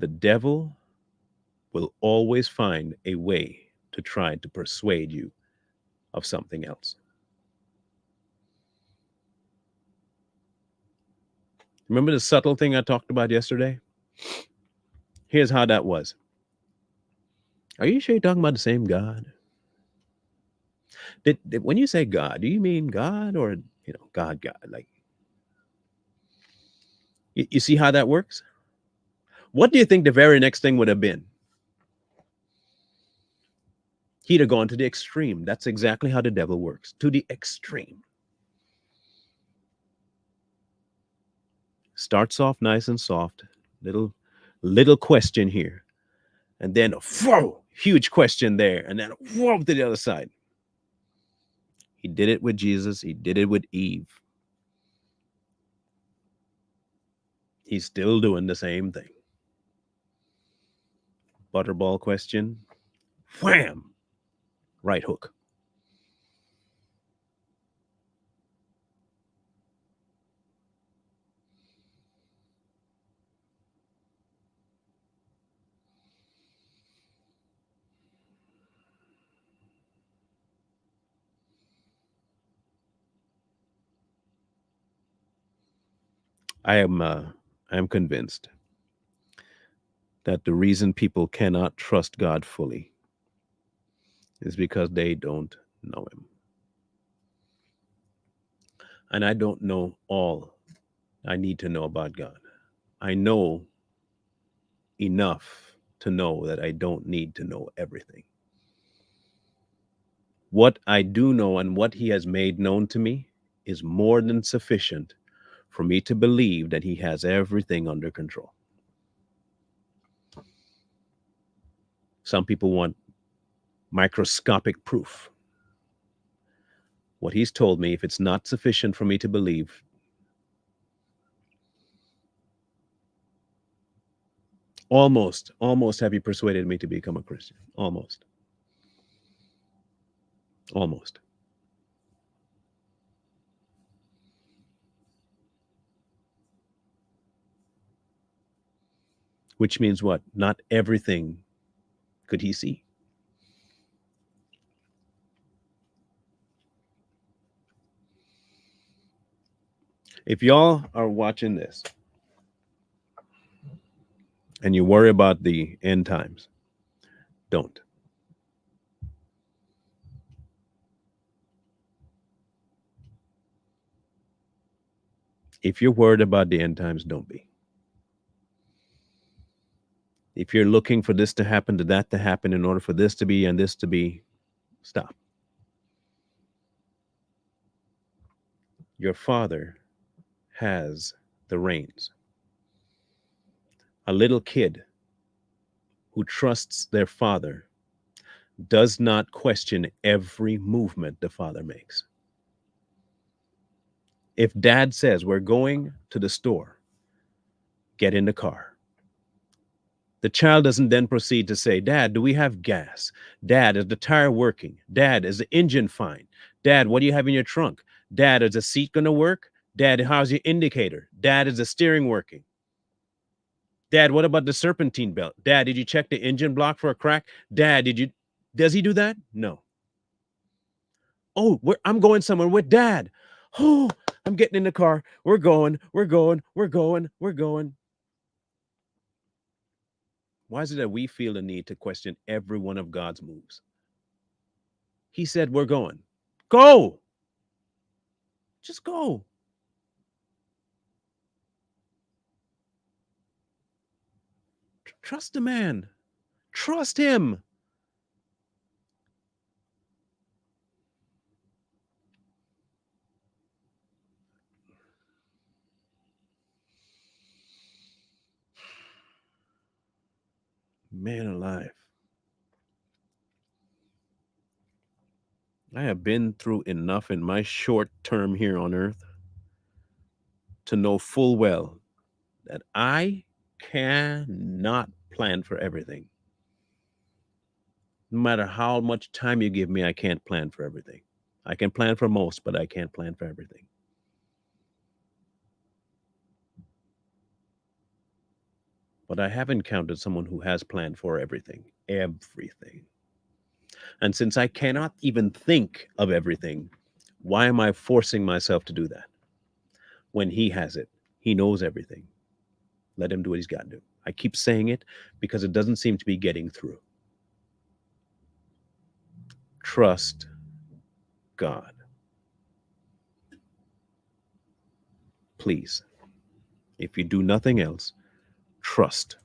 The devil will always find a way to try to persuade you of something else. Remember the subtle thing I talked about yesterday? Here's how that was. Are you sure you're talking about the same God? When you say God, do you mean God or, God? Like, you see how that works? What do you think the very next thing would have been? He'd have gone to the extreme. That's exactly how the devil works, to the extreme. Starts off nice and soft, little question here, and then whoa, huge question there, and then whoa to the other side. He did it with Jesus. He did it with Eve. He's still doing the same thing. Butterball question, wham, right hook. I am convinced that the reason people cannot trust God fully is because they don't know him. And I don't know all I need to know about God. I know enough to know that I don't need to know everything. What I do know and what he has made known to me is more than sufficient for me to believe that he has everything under control. Some people want microscopic proof. What he's told me, if it's not sufficient for me to believe, almost have you persuaded me to become a Christian. Almost. Which means what? Not everything could he see. If y'all are watching this and you worry about the end times, don't. If you're worried about the end times, don't be. If you're looking for this to happen, to that to happen, in order for this to be and this to be, stop. Your Father has the reins. A little kid who trusts their father does not question every movement the father makes. If dad says, we're going to the store, get in the car. The child doesn't then proceed to say, Dad, do we have gas? Dad, is the tire working? Dad, is the engine fine? Dad, what do you have in your trunk? Dad, is the seat going to work? Dad, how's your indicator? Dad, is the steering working? Dad, what about the serpentine belt? Dad, did you check the engine block for a crack? Dad, does he do that? No. Oh, I'm going somewhere with Dad. Oh, I'm getting in the car. We're going. Why is it that we feel the need to question every one of God's moves? He said, we're going. Go. Just go. Trust the man. Trust him. Man alive. I have been through enough in my short term here on earth to know full well that I cannot plan for everything. No matter how much time you give me, I can't plan for everything. I can plan for most, but I can't plan for everything. But I have encountered someone who has planned for everything. Everything. And since I cannot even think of everything, why am I forcing myself to do that? When he has it, he knows everything. Let him do what he's got to do. I keep saying it because it doesn't seem to be getting through. Trust God. Please. If you do nothing else, trust.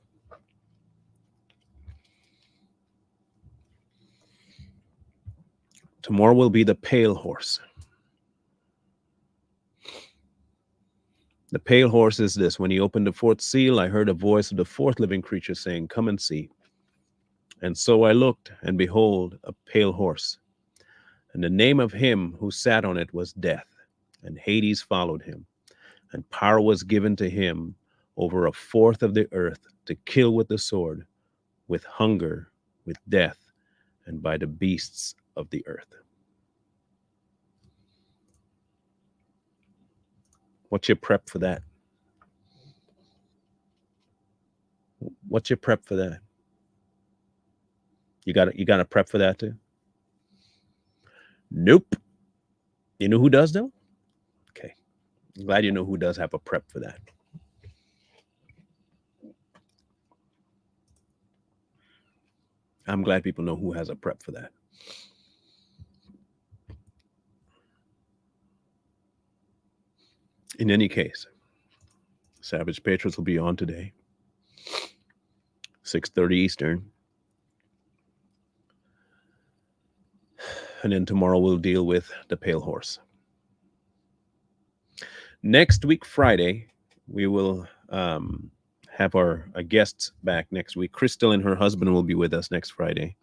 Tomorrow will be the pale horse. The pale horse is this. When he opened the fourth seal, I heard a voice of the fourth living creature saying, come and see. And so I looked, and behold, a pale horse. And the name of him who sat on it was Death, and Hades followed him. And power was given to him over a fourth of the earth to kill with the sword, with hunger, with death, and by the beasts of the earth. What's your prep for that? What's your prep for that? You got a prep for that too? Nope. You know who does though? Okay. I'm glad you know who does have a prep for that. I'm glad people know who has a prep for that. In any case, Savage Patriots will be on today, 6:30 Eastern. And then tomorrow we'll deal with the pale horse. Next week, Friday, we will have our guests back next week. Crystal and her husband will be with us next Friday.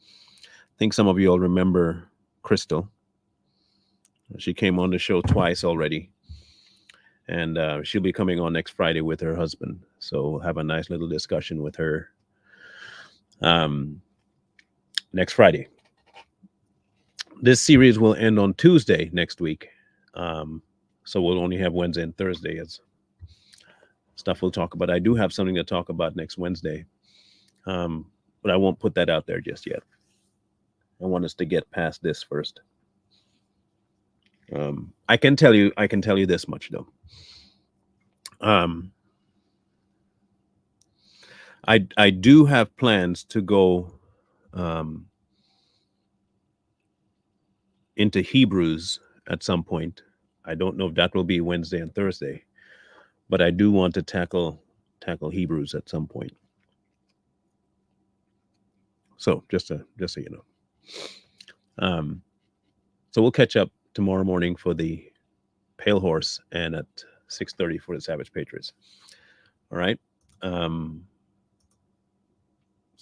I think some of you all remember Crystal. She came on the show twice already. And she'll be coming on next Friday with her husband. So we'll have a nice little discussion with her next Friday. This series will end on Tuesday next week. So we'll only have Wednesday and Thursday as stuff we'll talk about. I do have something to talk about next Wednesday. But I won't put that out there just yet. I want us to get past this first. I can tell you this much though. I do have plans to go into Hebrews at some point. I don't know if that will be Wednesday and Thursday, but I do want to tackle Hebrews at some point. So just so you know. So we'll catch up tomorrow morning for the Pale Horse and at 6:30 for the Savage Patriots. All right.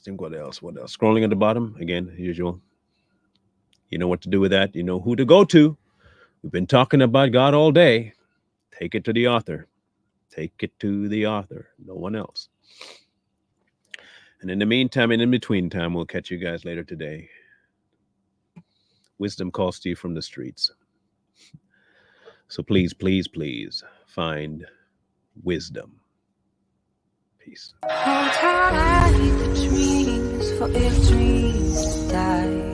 Think what else? Scrolling at the bottom again, as usual. You know what to do with that. You know who to go to. We've been talking about God all day. Take it to the author. Take it to the author. No one else. And in the meantime, and in between time, we'll catch you guys later today. Wisdom calls to you from the streets. So please, please, please find wisdom. Peace. Hold tight the dreams, for if dreams die.